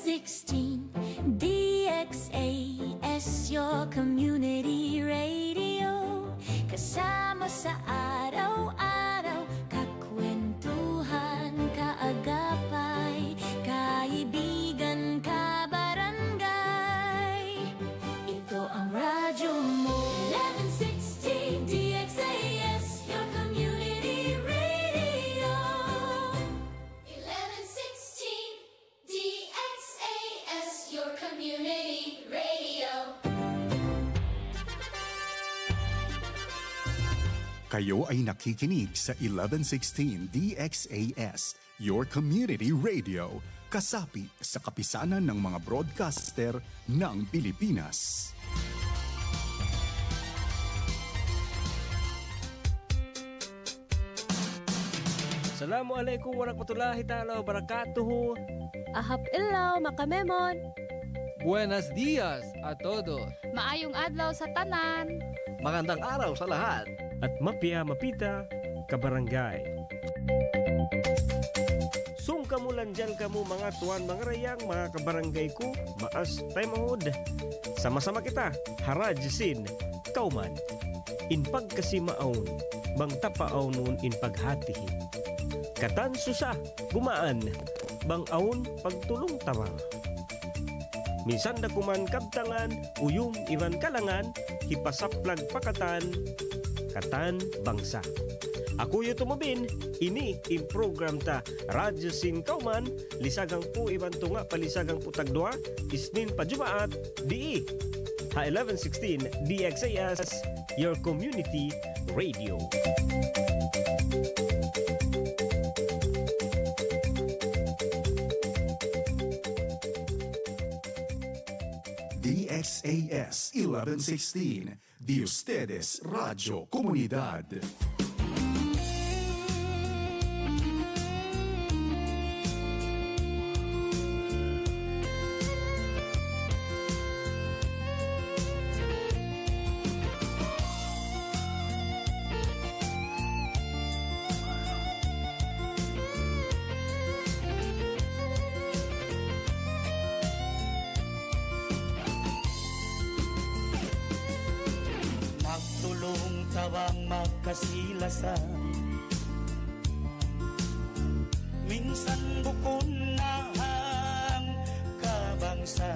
1116 DXAS, your community radio. Kasama sa araw-araw, kakwentuhan, kaagapay, kaibigan, kabarangay. Ito ang radyo mo. 1116 DXAS, your community radio. 1116 DXAS, your community radio. Kayo ay nakikinig sa 1116 DXAS, your community radio, kasapi sa kapisanan ng mga broadcaster ng Pilipinas. Assalamualaikum warahmatullahi ta'ala wabarakatuh. Ahap ilaw, makamemon. Buenos dias a todos. Maayong adlaw sa tanan. Magandang araw sa lahat. At mapia mapita kabarangay. Kamulan dyan kamu mga tuan, mga rayang, mga kabarangay ko, maas tayo mahod. Sama-sama kita, harajsin, kauman. In pagkasimaon, bang tapaaw nun in paghatihin. Katan susa, gumaan, bang aun pagtulong tama. Minsan na kuman kabtangan, uyum iwan kalangan, hipasaplag pakatan, katan bangsa. Ako yung tumubin, ini in program ta Radyo Sin Kauman, lisagang po iban tunga palisagang po tagdua, isnin pa Jumaat, di ha 1116 DXAS, your community radio. DXAS 1116, de ustedes Radio Comunidad. Tawang magkasilasan, minsan bukon na ang kabangsa.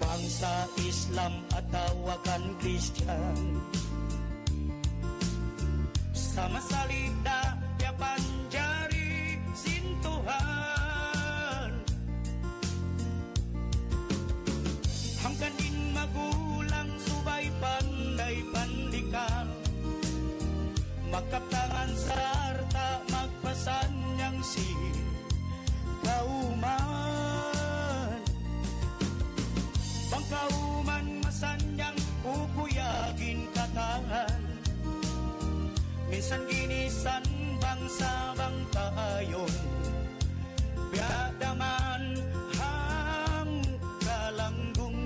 Bangsa Islam at tawakan Kristyan, sama salita yapan jari sintuhan. Hanggan din magulang subay panday pandikan, magkaptangan sarta magpasanyang si kauman. Bang kauman masanyang ukuyagin katahan, minsan ginisan bangsa bang tayon, biadaman hang kalanggung.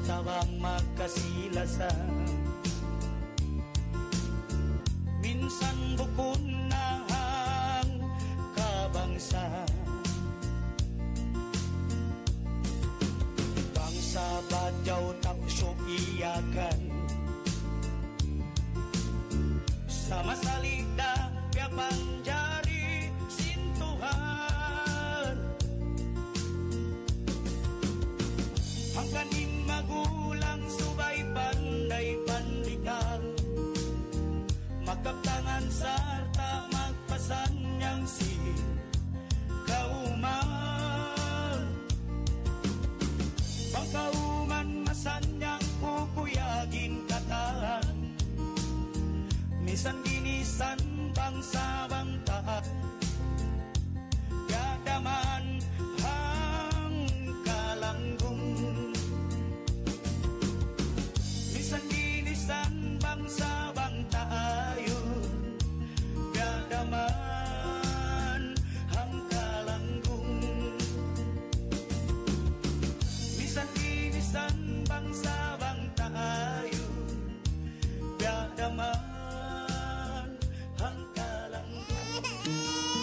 Tawang magkasilasan, minsan bukon na ang kabangsa. Bangsa badyaw tausyo iyakan, sama salita piapan jari sintuhan. Hanggan din magulang subay panday pandikan, magkaptangan sarta magpasanyang si kauman. Bang kauman masanyang kukuyagin katahan, inisan bangsa bangta gadaman hang kalanggung bisan inisan bangsa bangta ayo gadaman hang kalanggung bisan inisan bangsa bangta ayo gadaman hang kalanggung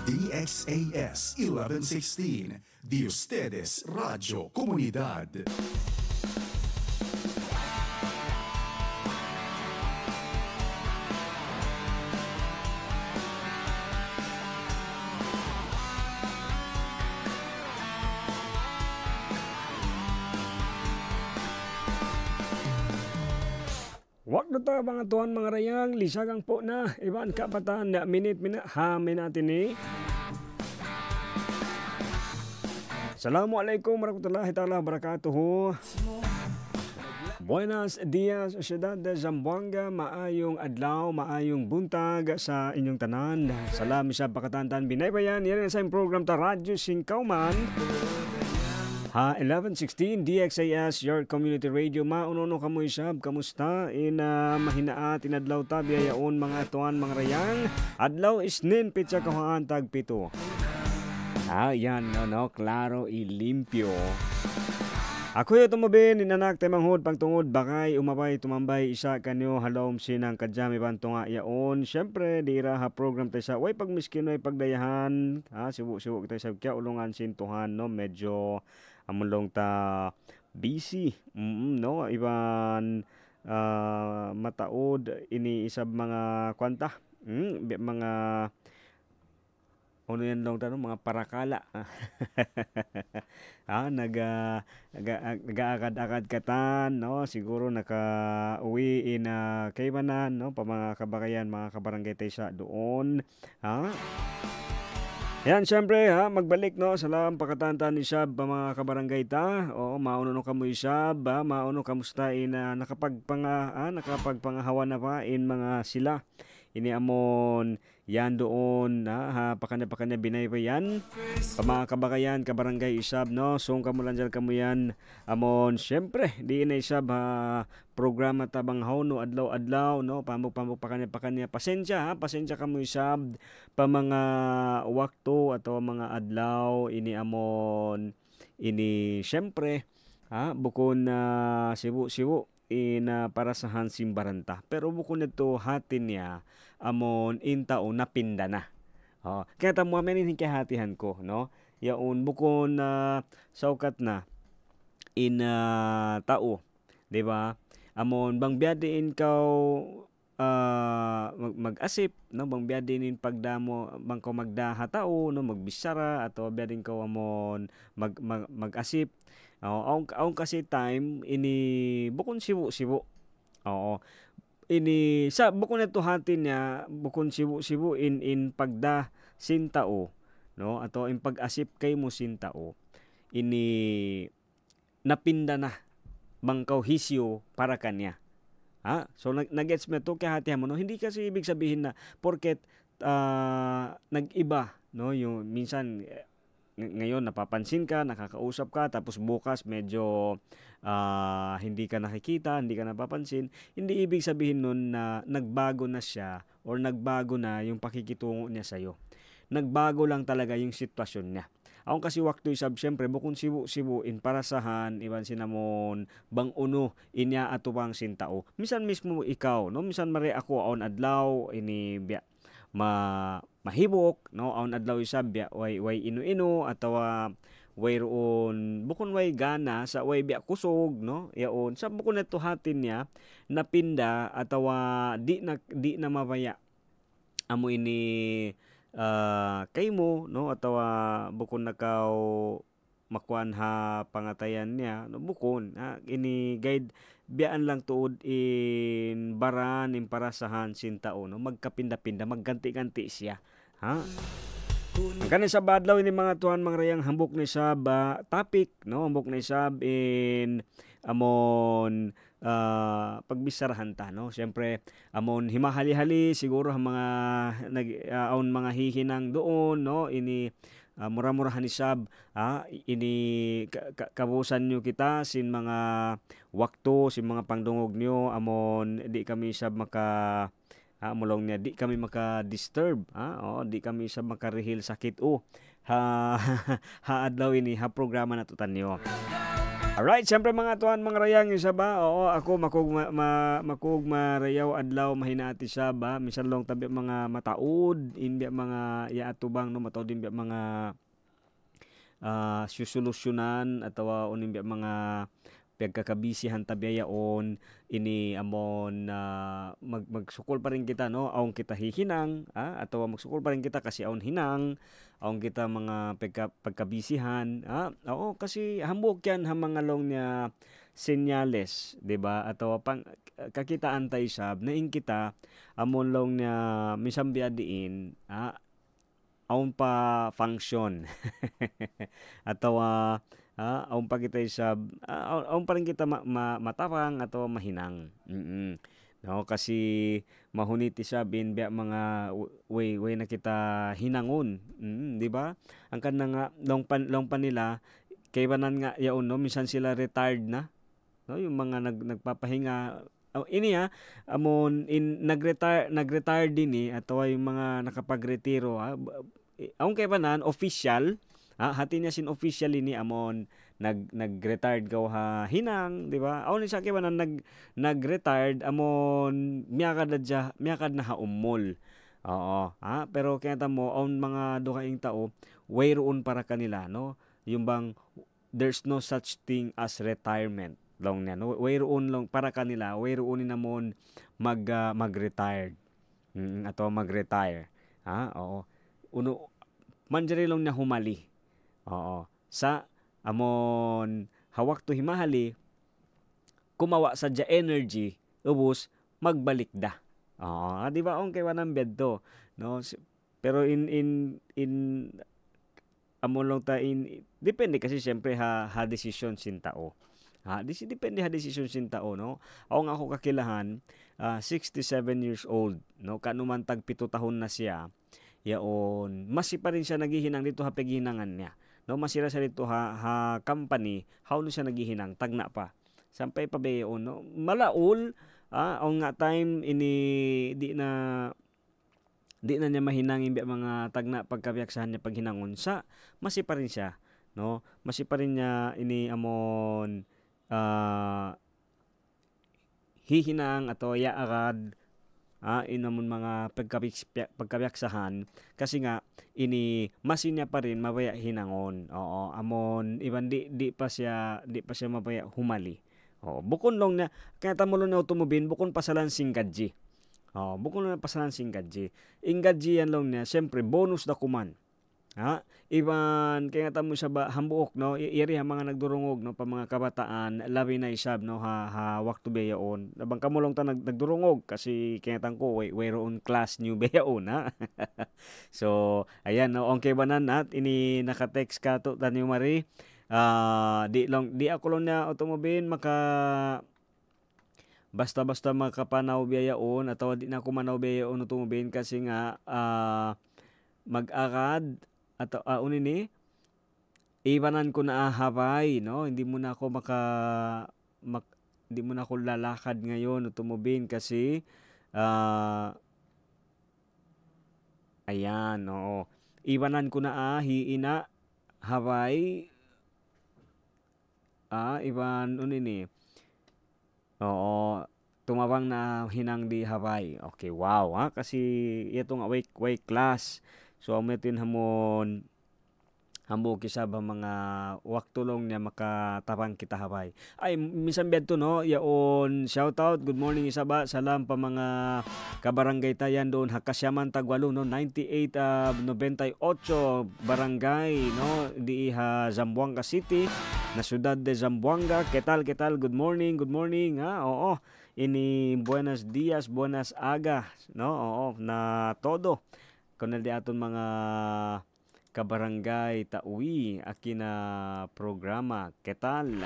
DXAS 1116, de ustedes Radio Comunidad. Wag na ta mga tuan mga rayang, lisagang po na, iban kapatan na minute hamin natin ni. Assalamualaikum warahmatullahi ta'ala wabarakatuh. Buenos dias, Ciudad de Zamboanga, maayong adlaw, maayong buntag sa inyong tanan. Salam sa pakatantan binaybayan, yan ang sa program ta Radyo Singkauman. 1116 DXAS, your community radio. Maunono kamoy sab, kamusta? Mahinaat, inadlaw ta, biyayaon mga tuan, mga rayang. Adlaw isnin, pitsa kahaan, tag pito. Yan, klaro, ilimpyo. Ako yung tumabin, inanak, temanghod, pagtungod, bakay, umabay, tumambay, isa kanyo, halom, sinang kadyami, banto nga, yaon. Siyempre, dira ha program tayo sa, way pagmiskin, way pagdayahan, sibu-sibu, tayo sa kya, ulungan, sintuhan, no, medyo, amulong ta busy, iban mataod iniisab mga kwanta, mga ano yan lang tanong, mga parakala. Nag-aakad-akad katan, no? Siguro naka-uwi kaybanan, no? Pa mga kabakayan, mga kabarangay tayo sa doon. Yan, siyempre, magbalik, no? Salam, pakatantan ni Shab, pa mga kabarangay ta. Mauno no kamoy Shab, mauno kamusta nakapagpangahawa na pa mga sila. Ini amon yan doon pakanya binay pa yan pa mga kabakayan kabarangay isab, no, song kamulanjal kamo yan amon syempre di na isab programa tabang no adlaw, no, pamuk pakanya pasensya kamo isab pa mga wakto atau mga adlaw ini amon ini syempre bukon sibu para sa Hansim Baranta. Pero bukod nito hatin niya amon intao napinda na. Kaya tamo amin hindi hatihan ko, no? Yaon bukod saukat na tao, 'di ba? Amon bang biyadein kau mag-asip, no, bang biyadein pagdamo bang ko magdaha tao, no, magbisara atau biyadein kau amon mag-asip. Aong kasi time ini bukon sibu. Ini sa bukon na hatin niya bukon sibu in pagda sintao, no, ato in pag-asip kay mo sintao. Ini napinda na bangkaw hisyo para kanya. So nag-gets mo to kaya hatihan mo, no, hindi kasi ibig sabihin na porket nag-iba, no, yung minsan ngayon napapansin ka, nakakausap ka, tapos bukas medyo hindi ka nakikita, hindi ka napapansin, hindi ibig sabihin nun na nagbago na siya or nagbago na yung pakikitungo niya sa'yo. Nagbago lang talaga yung sitwasyon niya. Ako kasi waktu isab, siyempre, bukon sibu-in parasahan, iban sinamon, bang uno, inya ato bang sintao. Misan mismo ikaw, no? Misan mare ako, aon adlaw, ini biya, mahibok, no, aon adlaw isabya way inu-inu atawa way roon bukon way gana sa way biya kusog, no, yaon sa bukon neto hatin niya napinda atawa di na mabaya amo ini kay mo, no, atawa bukon nakaw makuan pangatayan niya, no, bukon ini guide biyaan lang tuod in baran in parasahan sintao, no, magkapinda-pinda magganti-ganti siya kanin sa badlaw ini mga tuhan mga rayang hambok ni sab topic, no, hambok ni sab in amon pagbisarahan ta, no, syempre amon himahali-hali siguro mga aon mga hihinang doon, no, ini mura-murahan ni sab ini kabusan nyo kita sin mga wakto sin mga pangdungog nyo amon di kami sab maka mulong niya di kami maka-disturb di kami sab makarihil sakit adlaw ini programa na tutan nyo. Alright, siyempre mga tuhan, mga rayang isa ba? Oo, ako makug marayaw adlaw mahinati siya ba? Minsan long tabi mga mataod, inbi mga yaatubang no mataod inbi mga susolusyonan atawa unimbi mga pagkakabisihan tabiyaon ini amon magsukol pa rin kita no aong kita hihinang atawa magsukol pa rin kita kasi aon hinang aong kita mga pagkabisihan oo kasi hambok yan ha mga long niya senyales di ba atawa pang kakitaan tayo sab naing kita amon long niya misambi adiin aon pa function atawa aon pa kita aon pa rin kita matapang atau mahinang. No, kasi mahuniti siya binbiya mga way na kita hinangon. Di ba? Ang kanang nga long pan nila kay banan nga yaon no minsan sila retired na. No, yung mga nagpapahinga ini amon nag-retire din atau yung mga nakapagretiro aon kay banan official hati niya sin official ini amon nag-retired gaw ha hinang, di ba? Aw ni sa kay banan nag-retired amon miyakad na ha umol. Oo, pero kaya mo on mga dukaing tao way roon para kanila no. Yung bang there's no such thing as retirement long niya no. Way roon long para kanila, way roon ni namon mag-retired. Ato mag-retire. Oo. Uno manjeri long na humali. Oo. Sa amon hawak to himahali kumawa sa ja energy ubos magbalik da. Oo, di ba on kay wanang bed to, no? Pero in amon long ta depende kasi syempre ha decision sin tao. Depende ha decision sin tao, no? Ako nga ako kakilahan 67 years old, no? Kanuman tag 7 tahon na siya. Yaon, masi pa rin siya naghihinang dito ha paghihinangan niya. No, masira sa dito ha company, how no siya naghihinang tagna pa. Sampay pa bayon no. Malaol ang nga time ini di na niya mahinang imbi mga tagna pagkabiyaksahan niya paghinangon sa masi pa rin siya, no? Masi pa rin niya ini amon hihinang ato yaarad inamon mga pagkabiyaksahan kasi nga ini masin niya pa rin mabaya hinangon. Oo, amon iban di pa siya mabaya humali. Oo, bukon long na kaya tamo na automobile bukon pasalan sing gadji. Bukon lang pasalan sing gadji. Ing gadji yan long niya siyempre bonus da kuman. Iban kaya tamo siya ba hambuok no iri ha mga nagdurungog no pa mga kabataan labi na isab no ha waktu beyaon labang kamulong ta nagdurungog kasi kaya tangko way roon class new beyaon so ayan no okay banan nat ini naka-text ka to Tanyo Marie di ako lang na automobile basta makapanaw beyaon atawa di na ko manaw beyaon automobile kasi nga mag-akad at unini ibanan ko na Hawaii no hindi mo na ako hindi mo na ako lalakad ngayon automobile kasi ayan no ibanan ko na hiina Hawaii iban unini oo tumabang na hinang di Hawaii okay wow kasi ito nga way class. So ametin hamon hambog kisa ba mga waktulong niya makatapang kita Hawaii. Ay minsan beto no yaon shout out good morning isaba salam pa mga kabarangay tayan doon Hakasyaman Tagwalo no 98 98 barangay no di Zamboanga City na siyudad de Zamboanga. Ketal good morning oo ini buenos dias buenas aga no oo na todo kunal di aton mga kabarangay tauwi akina programa ketal.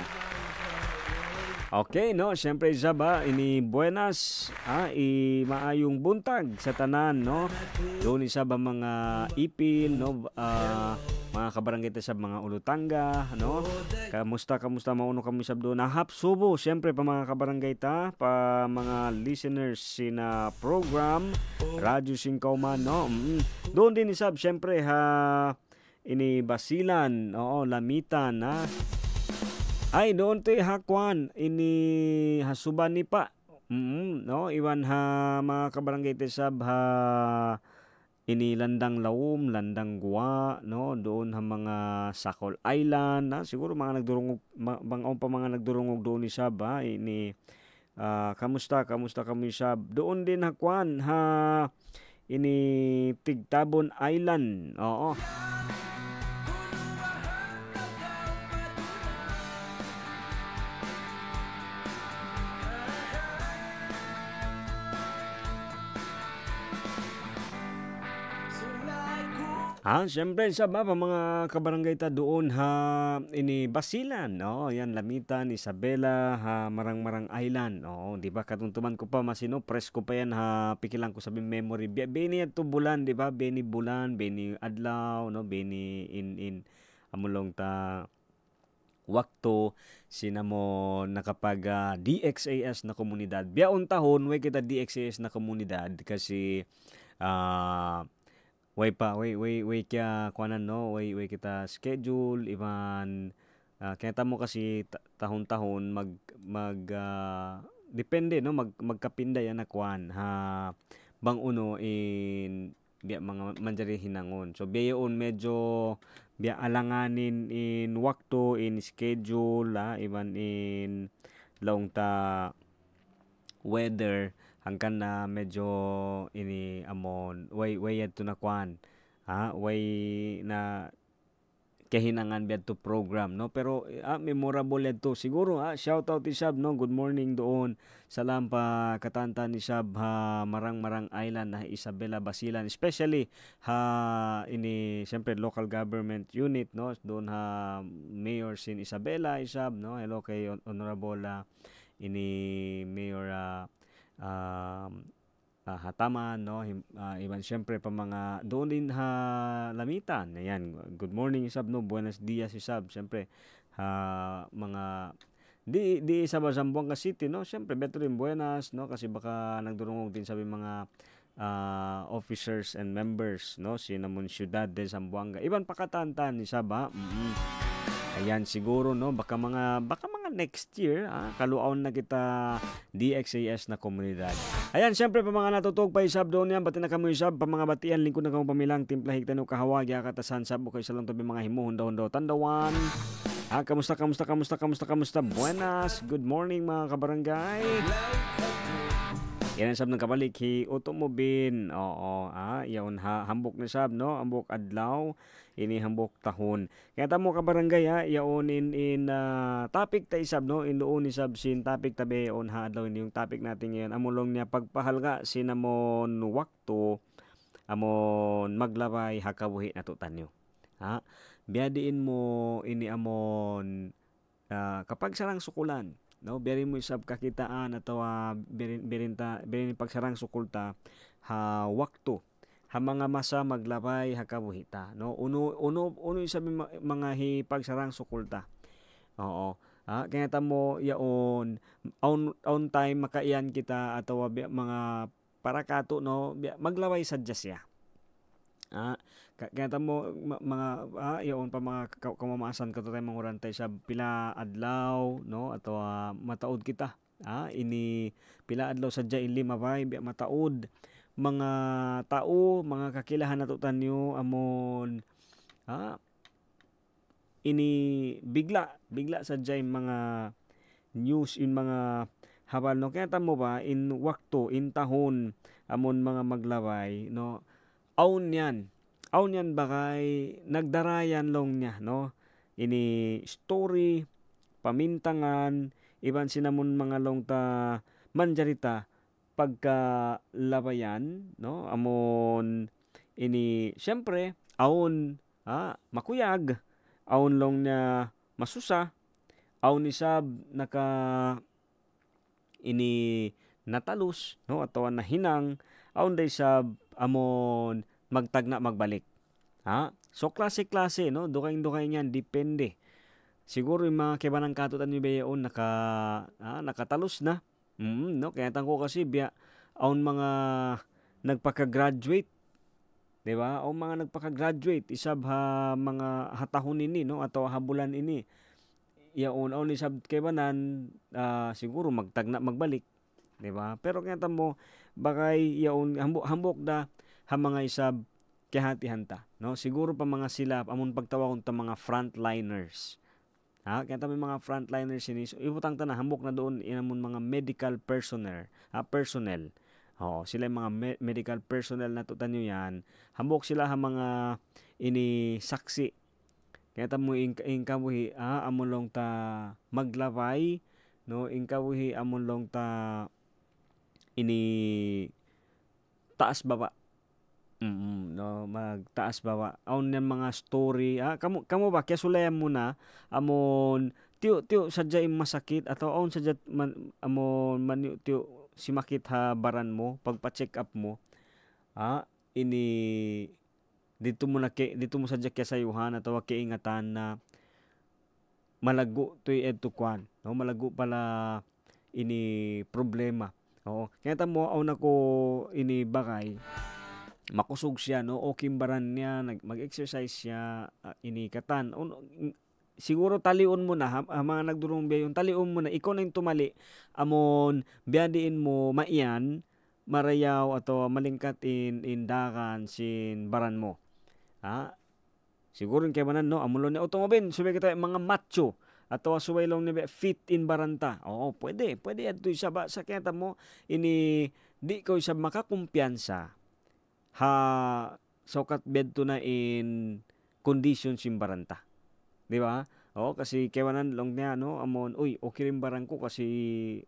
Okay no syempre Zaba ini buenas maayong buntag sa tanan no doon isa ba mga ipil no mga kabarangay sa mga ulutangga no kamusta mauno kami sab doon hap subo syempre pa mga kabarangay ta pa mga listeners sina program Radyo Singkauman no doon din isab syempre ha ini Basilan oo Lamitan Ay doon to'y hakwan ini hasuban ni pa. No, iwan ha mga kabarangay ti sab ha ini landang lawom, landang guwa, no, doon ha mga Sakol Island, na siguro mga nagdurungog bang pa mga nagdurungog doon ni sab ha ini kamusta kami sab. Doon din hakwan ha ini Tigtabon Island. Oo. Siyempre sa pa mga kabarangay ta doon ha ini Basilan, no, yan Lamitan, Isabela, ha Marang-Marang Island. Oh, di ba katuntuman ko pa masino press ko pa yan ha pikilang ko sabi memory. Beni ato bulan, di ba? Beni bulan, beni adlaw, no, beni in amulong ta wakto sinamo nakapag DXAS na komunidad. Biyaon tahon way kita DXAS na komunidad kasi way kaya kuanan no way kita schedule iban kaya tamo kasi tahon-tahon mag depende no magkapinda yan na kuan ha bang uno in biya mga manjari hinangon. So biyaon medyo biya alanganin in wakto in schedule iban in long ta weather hangkan na medyo ini amon way to na kwan way na kahinangan biad to program no pero memorable yan to siguro shout out ni Sab no good morning doon salam pa katanta ni Sab ha Marang-Marang Island na Isabela Basilan especially ha ini siyempre local government unit no doon ha Mayor sin Isabela Isab no hello kay honorable ini Mayor Hataman no iban syempre pa mga doon din ha Lamitan. Ayan, good morning Sab no, buenos dias Sab. Syempre mga di sa Zamboanga City no, syempre beto rin buenas no kasi baka nagdurungog din sabi mga officers and members no sinamon syudad de Zamboanga. Iban pakatantan ni Sab ha. Ayan siguro no baka mga next year kaluaon na kita DXAS na komunidad. Ayan syempre pa mga natutog pa Isab doon yan bati na kamo Isab pa mga batian lingkod na kamo pamilang timplahig tanong kahawag ya katasan Sab okay sa lang tabi mga himuhon daw tandawan. Kamusta buenas good morning mga kabarangay. Yan ang Sab ng kabalik hi automobin. Oo yaon hambok na Sab no hambok adlaw ini hambok tahon. Kaya tamo ka barangay yaon in topic ta Isab no in doon ni Sab sin topic tabi on ha adlaw ini yung topic natin ngayon amulong niya pagpahalga sinamon wakto amon maglabay hakabuhi nato tanyo. Biadiin mo ini amon kapag sarang sukulan no beri mo Isab kakitaan atau berin pagsarang sukulta ha wakto ha mga masa maglabay hakabuhita no uno Isab mga hipagsarang sukulta. Oo kaya tamo yaon on time makaiyan kita atau mga parakato no maglabay sadya siya. Kaya tamo mga yaon pa mga kamamaasan kato tayo mga urantay sa pila adlaw no atau mataod kita ini pila adlaw sadya in lima bay mataod mga tao mga kakilahan nato tanyo amon ini bigla sadya in mga news in mga habal no kaya tamo ba in wakto in tahon amon mga maglabay no aun yan bakay nagdarayan long niya no ini story pamintangan iban sinamon mga long ta manjarita pagka labayan no amon ini syempre aun makuyag aun long niya masusa aun Isab naka ini natalus no atau nahinang aun day Sab amon magtagna magbalik. So klase no dukay niyan depende. Siguro yung mga kibanang katutan ni Bayaon nakatalos na. No kaya tangko kasi biya aun mga nagpaka-graduate. 'Di ba? Aun mga nagpaka-graduate Isab ha mga hatahon ini no atau habulan ini. yaon ni sab kay banan siguro magtagna magbalik, di ba? Pero kaya mo bakay yaon hambok da ha mga isab kay hati-hanta, no? Siguro pa mga sila amon pagtawag ta mga frontliners. Ha, kaya may mga frontliners ini so, ibutang ta na hambok na doon inamon mga medical personnel. Oo, sila yung mga medical personnel na tutan nyo yan. Hambok sila ha mga ini saksi. Kaya tamo inkabuhi amon long ta maglabay, no? Inkabuhi amon long ta ini taas baba. No, magtaas baba. Aun yan mga story. Kamo ba kaya sulayan mo na amon tiyo sadya im masakit atau aun sadya amon man tiyo si makit ha baran mo pagpa-check up mo. Ini dito mo sadya kaya sayuhan atau kiingatan na malago toy edtukwan, no? Malago pala ini problema. Oo. Kaya tamo aun ako ini bagay makusog siya, no? O kimbaran niya, mag-exercise siya, inikatan. Siguro talion mo na, mga nagdurong biyayon, talion mo na, ikaw na yung tumali, amon, biyadiin mo, maiyan, marayaw, ato malingkat in dakan, sin baran mo. Siguro yung kaibanan, no? Amulon niya, utumabin, subay kita mga macho, ato subay lang niya, fit in baranta. Oo, pwede ato isa ba, sa kaya mo, ini, di ko isa makakumpiyansa, sokat bedto na in condition simbaranta. Di ba? Kasi kewanan long niya, no? Amon, uy, okay rin baran ko kasi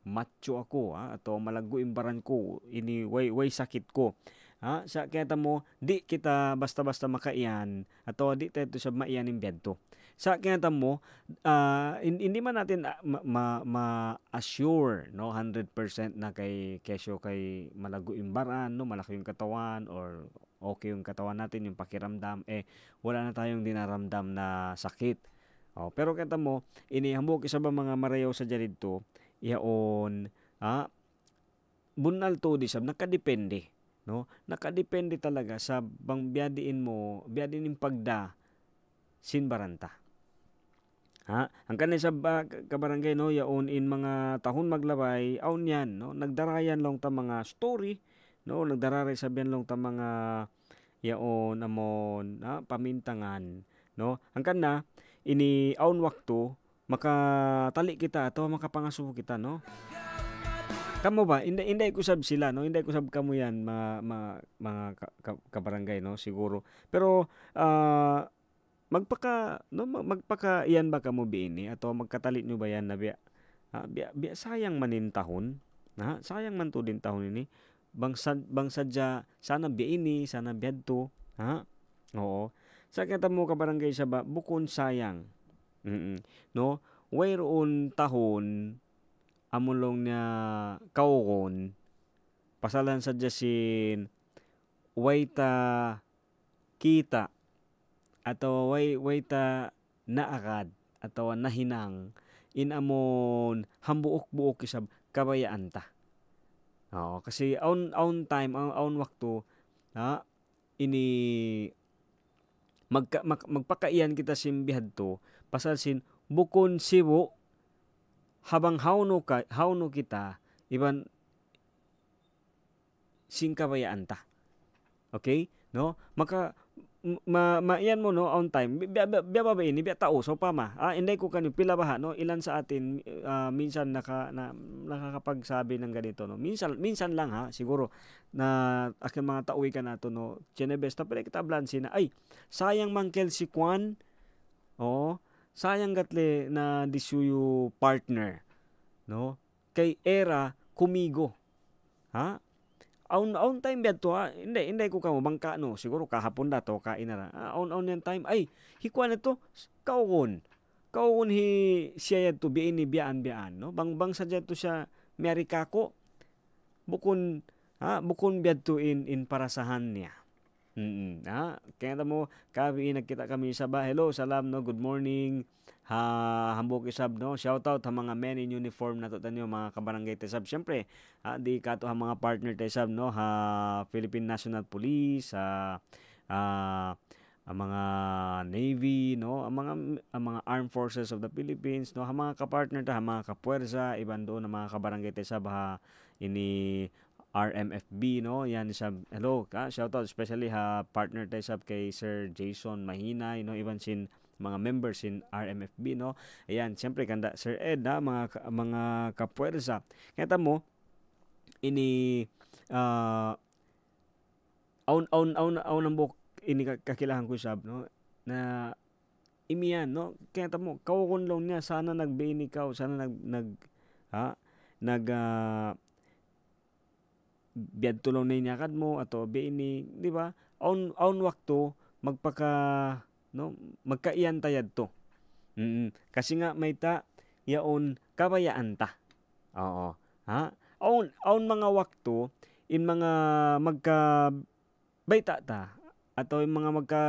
macho ako, ato malago imbaran ko, ini way sakit ko. Sa kaya mo, di kita basta-basta makaiyan, ato di tayo sa maiyan in bedto. Sa kaya mo, hindi man natin ma-assure, no, 100% na kesyo kay malago imbaran, no, malaki yung katawan or okay yung katawan natin, yung pakiramdam, wala na tayong dinaramdam na sakit. Pero kaya mo, inihambok isa ba mga marayaw sa dito, yaon, bunal to disab, nakadepende, no? Nakadepende talaga sa bang biyadiin yung pagda sinbaranta. Ang kanay sa kabarangay, no, yaon in mga tahon maglabay, aun yan, no, nagdarayan lang ta mga story, no, nagdararay sabihan lang ta mga yaon amon, pamintangan, no. Ang kana ini aun wakto makatali kita ato makapangasubo kita, no. Kamo ba inday ko sab sila, no, inday ko sab kamo yan mga kabarangay, no, siguro. Pero magpaka iyan ba kamo biini ato magkatalit nyo ba yan na biya sayang manin tahon, sayang man to din tahon ini bang sadya sana biini sana biyadto, oo. Sa kita mo kabarangay sa ba bukon sayang, no, wayroon tahon amulong niya kaukon pasalan sadya sin way ta kita atau way ta naakad atau nahinang inamon hambuok-buok isab kabayaan ta. Kasi on time on wakto ini magpakaiyan kita simbihad to pasal sin bukon siwo habang hawno kita iban sin kabayaan ta. Okay? No? Maiyan mo, no, on time biya ba ini biya tao so pa inday ko kanyo pila ba no, ilan sa atin minsan nakakapagsabi ng ganito, no, minsan lang siguro na aking mga tauwi ka nato, no, chinebesta pala kita blansi na ay sayang mangkel si Kwan, sayang gatle na disuyo partner, no, kay era kumigo, on time biad to, hindi ko kamo bangka, no, siguro kahapon na to kain na on yan time ay hikuan na to kaukon hi siya to biini biyaan, no, bang sadya to siya Amerika ko bukon biad to in parasahan niya. Kaya mo kabi nagkita kami sa ba, hello salam, no, good morning, hambok isab, no, shout out sa mga men in uniform na to tanyo mga kabarangay tesab, syempre di kato ang mga partner tesab, no, Philippine National Police, ang mga Navy, no, ang mga Armed Forces of the Philippines, no, ang mga kapartner ta, ang mga kapuwersa, iban doon ang mga kabarangay tayo sa baha ini RMFB, no, yan sa hello, shout out especially ha partner tayo sa kay Sir Jason Mahinay, no, iban sin mga members in RMFB, no. Ayan, siyempre kanda Sir Ed, mga kapuwersa. Kaya mo ini aun ang buk ini kakilahan ko sab, no, na imiyan, no, kaya mo kawon lang niya sana nagbein ikaw, sana nag biyad tulong na inyakad mo ato beini, di ba, aun wakto magpaka, no, magkaiyan tayad to. Kasi nga may ta yaon kabayaan ta. Oo, aun mga wakto in mga magka bayta ta ato yung mga magka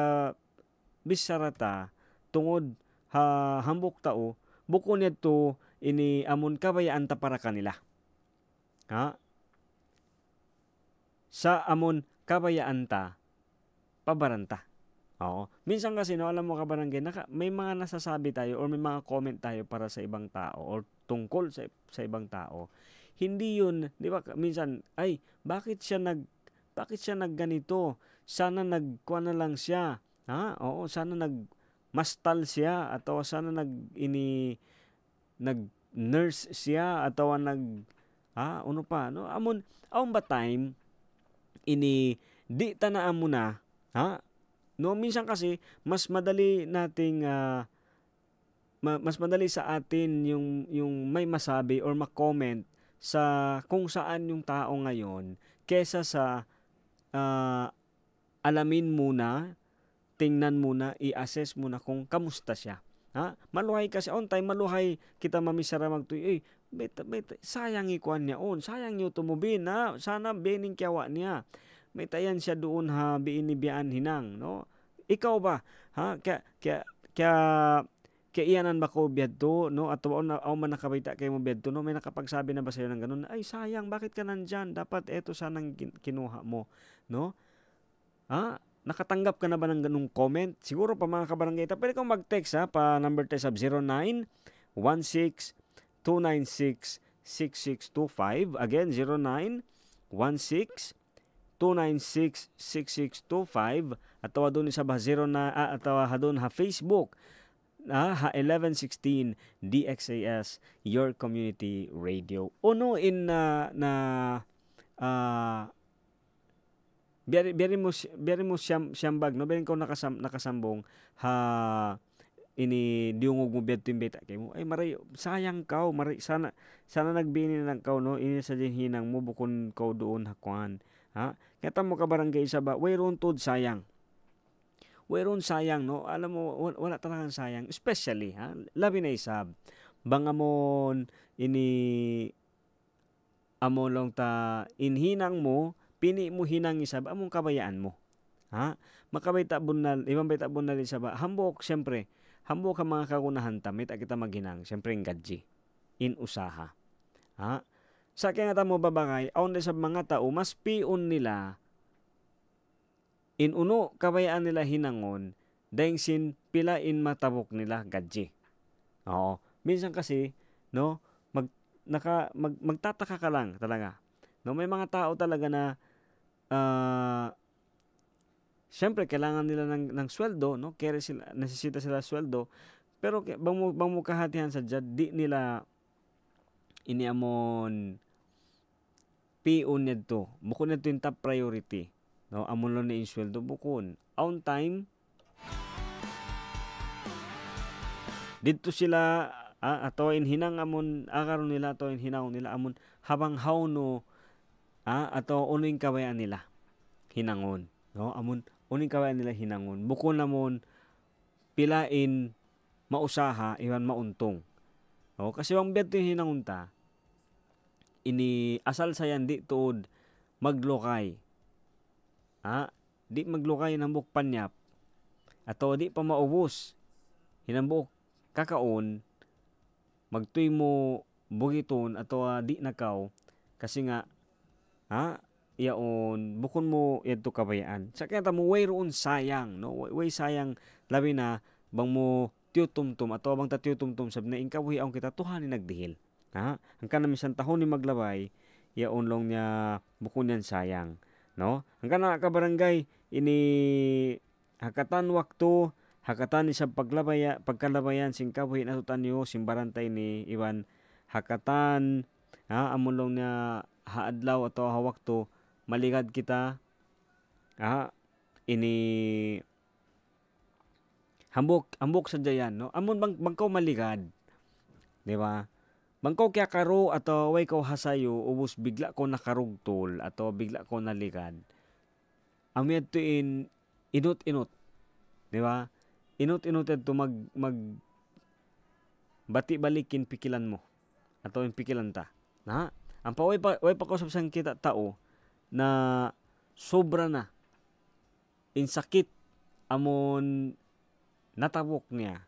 bisarata tungod hambok tao buko nito ini amon kabayaan ta para kanila. Sa amon kabayaan ta pabaranta. Oo. Minsan kasi no, alam mo kabarangay, may mga nasasabi tayo or may mga comment tayo para sa ibang tao or tungkol sa ibang tao. Hindi yun, di ba, minsan, bakit siya nagganito? Sana nagkuha na lang siya. Oo, sana nagmastal siya atau sana nag-nurse siya atau ano pa, no? Amon ba time ini di tanaan mo na, no, minsan kasi mas madali nating mas madali sa atin yung may masabi or ma-comment sa kung saan yung tao ngayon kesa sa alamin muna, tingnan muna, i-assess muna kung kamusta siya. Maluhay kasi on time, maluhay kita mamisara magtuy, sayang ikuan niya sayang niyo tumubin, sana bening kiyawa niya. May tayan siya doon biinibiyaan hinang, no? Ikaw ba, kaya iyanan ba ko biyadto, no? At aw man nakabayta kayo mo biyadto, no? May nakapagsabi na ba sa'yo ng ganun? Ay, sayang, bakit ka nandyan? Dapat eto sanang kinuha mo, no? Nakatanggap ka na ba ng ganung comment? Siguro pa mga kabarangay, pwede kang mag-text pa number tayo sa 0916-296-6625. Again, 0916-296-6625. At tawa doon sa atawa doon Facebook. 1116 DXAS, your community radio. Uno in biyari mo siyambag, no, biyari ko nakasambong ini diungog mo biyad timbeta kay mo, maray sayang kaw, maray sana nagbini lang kaw, no, ini sa hinang mo bukon kaw doon hakuan. Kaya mo kabarangay isa ba wayron tod sayang, no, alam mo wala talagang sayang, especially labi na isab bangamon ini amo long ta inhinang mo, pini mo hinang isab among kabayaan mo. Makabayta bunal, ibang bayta bunal isab hambok, syempre hambok ka mga kagunahan ta, may kita maghinang, syempre ng gadji in usaha. Sa kaya nga mo babakay aon sa mga tao mas pion nila in uno kabayaan nila hinangon dahil sin pila in matabok nila gadji. Oo, minsan kasi, no, magtataka ka lang talaga, no, may mga tao talaga na syempre kailangan nila ng sweldo, no, kaya sila nesesita sila sweldo, pero bang mo kahatihan sa jad di nila iniamon pion nito bukon nito yung top priority, no, amon lo ni sweldo bukon on time dito sila ato hinang amon akaron nila ato hinaw nila amon habang hawno ato uning kabayaan nila hinangon, no, amon uning kabayaan nila hinangon bukon namon pilain mausaha iwan mauntong, no, kasi wang biyad yung hinangon ta ini asal sayan di tuod maglokay, di maglokay ng buk panyap ato di pa maubos hinambok kakaon magtuy mo bugiton ato di nakaw kasi nga yaon bukon mo yadto kabayaan. Sa kaya mo way roon sayang, no? Way sayang labi na bang mo tiyutumtum ato bang ta tiyutumtum sab na inkawi ang kita tuhan ni nagdihil. Ha? Ang kana misan tahon ni maglabay, yaon long niya bukon yan sayang, no? Ang kana ka barangay ini hakatan waktu hakatan ni sa pagkalabayan sing kabuhi na tutanyo simbarantay ni Iwan hakatan amon long na haadlaw ato hawakto maligad kita ini hambok sa dayan, no? Amon bangkaw maligad, di ba? Bangkaw kaya karo ato way ko hasayo ubos bigla ko nakarugtol ato bigla ko naligad. Amid to inot-inot, di ba? Inot-inot to mag bati balikin pikilan mo ato yung pikilan ta. Na? Ang way pa ko sa kita tao na sobra na insakit amon natabok niya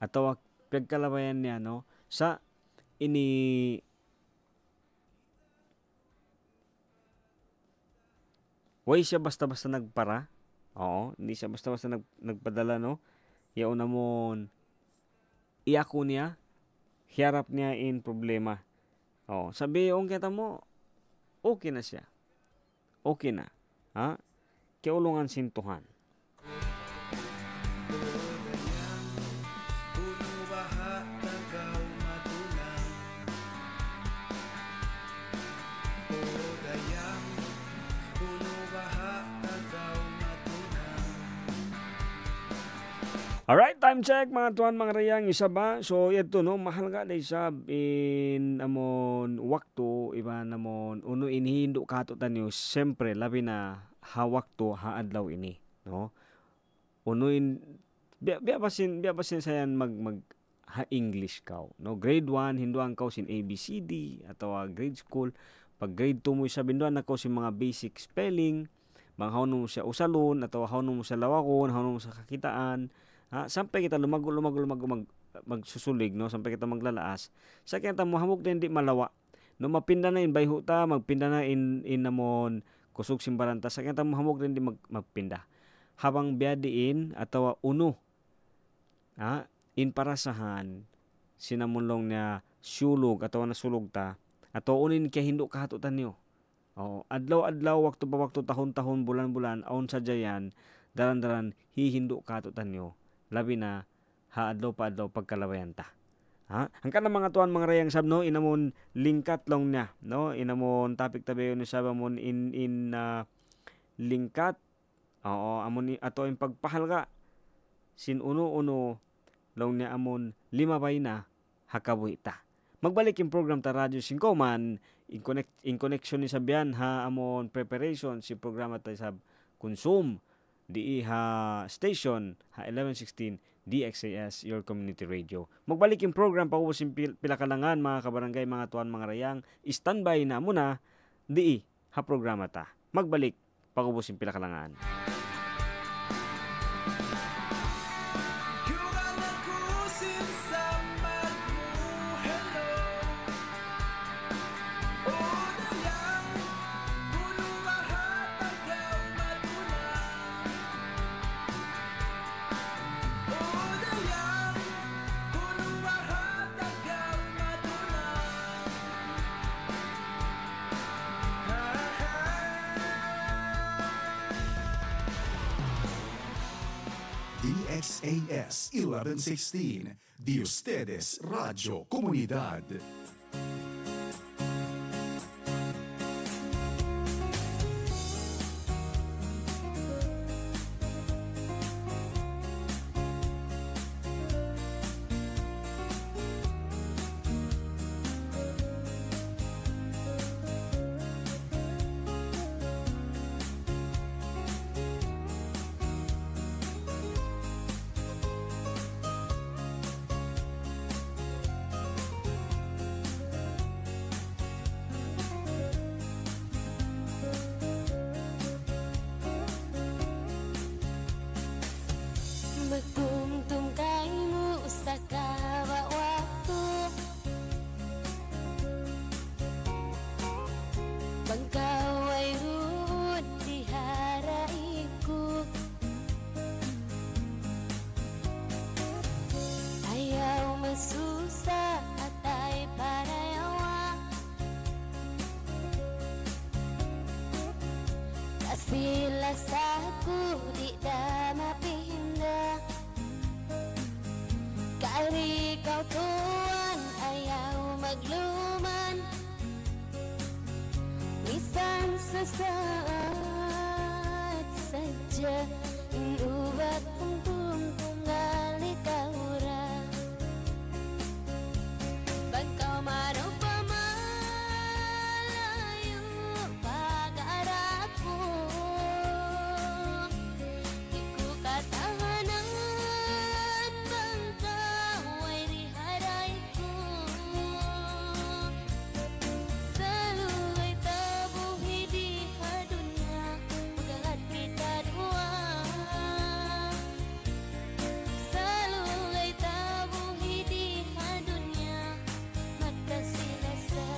ato pagkalabayan niya, no? Sa ini way siya basta-basta nagpara. Oo, hindi siya basta-basta nagpadala, no? Yaon namon iyako niya, hiarap niya in problema. Oo, sabi yung kita mo, okay na siya. Okay na. Ha? Kiulungan sintuhan. Alright, time check mga tuan mga rayang isa ba? So ito no, mahal nga day sab in amon wakto iba namon uno inhindo kato tanyo siyempre labi na hawakto haadlaw ini, no? Uno in biya basin sayan mag ha English kaw, no? Grade 1 hinduan kaw sin ABCD atau grade school. Pag grade 2 mo sa binduan na kaw sin mga basic spelling, manghawon mo siya usalon atau hawon mo sa lawakon, hawon mo sa kakitaan. Sampai kita lumag magsusulig, no? Sampai kita maglalaas. Sa kaya ta mohamog din di malawa. No mapinda na in bayho ta, magpinda na in namon kusog simbaranta. Sa kaya ta mohamog din di magpinda. Habang biadiin atawa uno. In parasahan sinamulong niya sulog atawa nasulog ta. Ato unin kay hindo kahatutan niyo. Adlaw-adlaw wakto pa wakto tahon-tahon bulan-bulan aun sa jayan daran-daran hihindo kahatutan niyo. Labi na haadlaw pa adlaw pagkalabayan ta. Ang kana mga tuan mga rayang sab, no, inamon lingkat long niya, no? Inamon topic tabi ni sabamon in lingkat. Amon ato yung pagpahalga sin uno long niya amon limabay na hakabuhi ta. Magbalik yung program ta Radyo 5 man in connection ni sabihan amon preparation si programa ta sab konsum di station 1116 DXAS your community radio. Magbalik yung program paubusin pila kalangan mga kabarangay mga tuan mga rayang. Standby na muna di programa ta. Magbalik paubusin pila kalangan. DXAS 1116, de ustedes Radio Comunidad. Magtungtong kayo sa kawawakto, pagkaway Sila saku di dama pindah kari kau tuan ayaw magluman Misan sesaat saja inubat untung tunggali kaura Bangkau maraw pamalayo pag-araku Di ko katahanan bangkau ay riharay ko Salugay tabuhi di hadunya magahat kita dua Salugay tabuhi di hadunya magkasilasa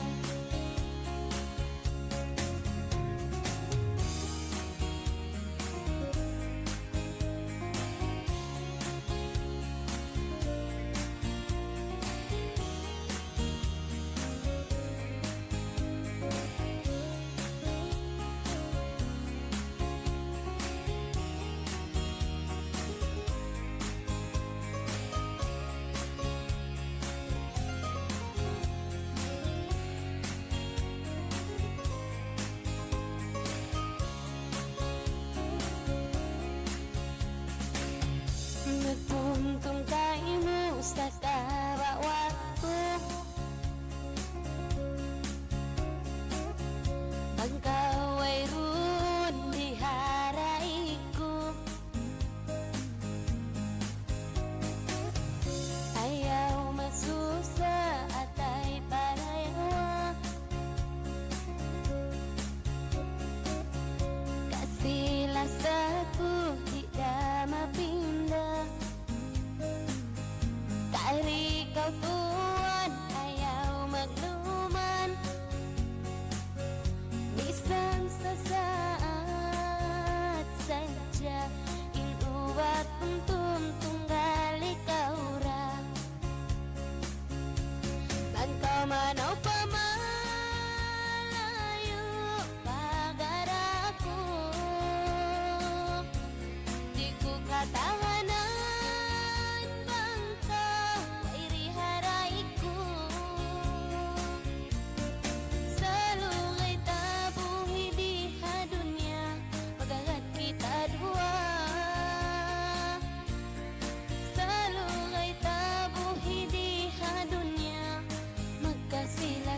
Nagtuntung tayo sa tawa waktu Pagkau ay run di haray ko Ayaw masusa at ay parayawa Kasilasaku di dama pindah Kari kau tuan ayaw magluman Bisan sesaat saja inubat untung tunggali kaura Bangkau manaw pamalayo pag-araku Di ko katahanan bangkau ay riharay ko Salugay tabuhi di hadunya magahat kita dua Salugay tabuhi di hadunya magkasila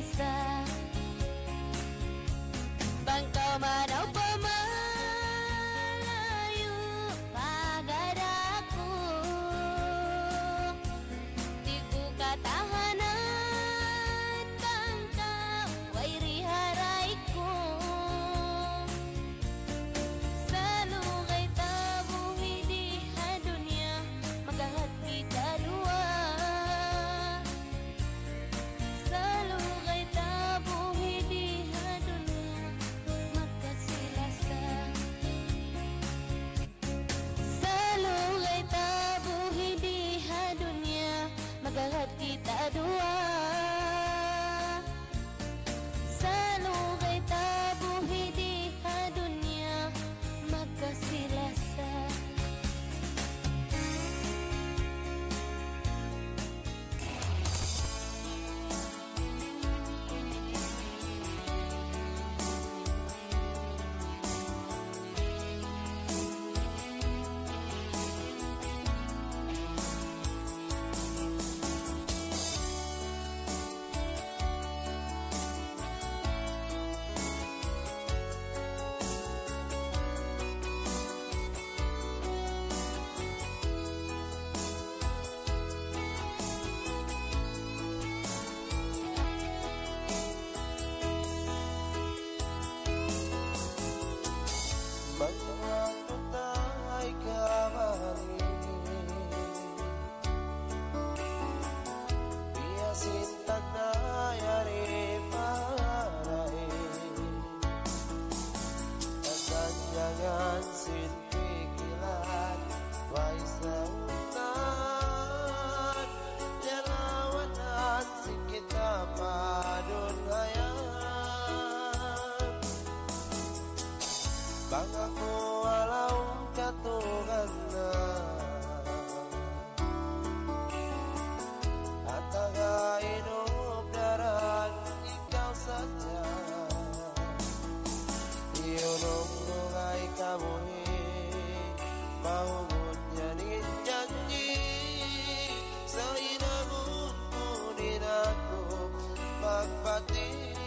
kapatid.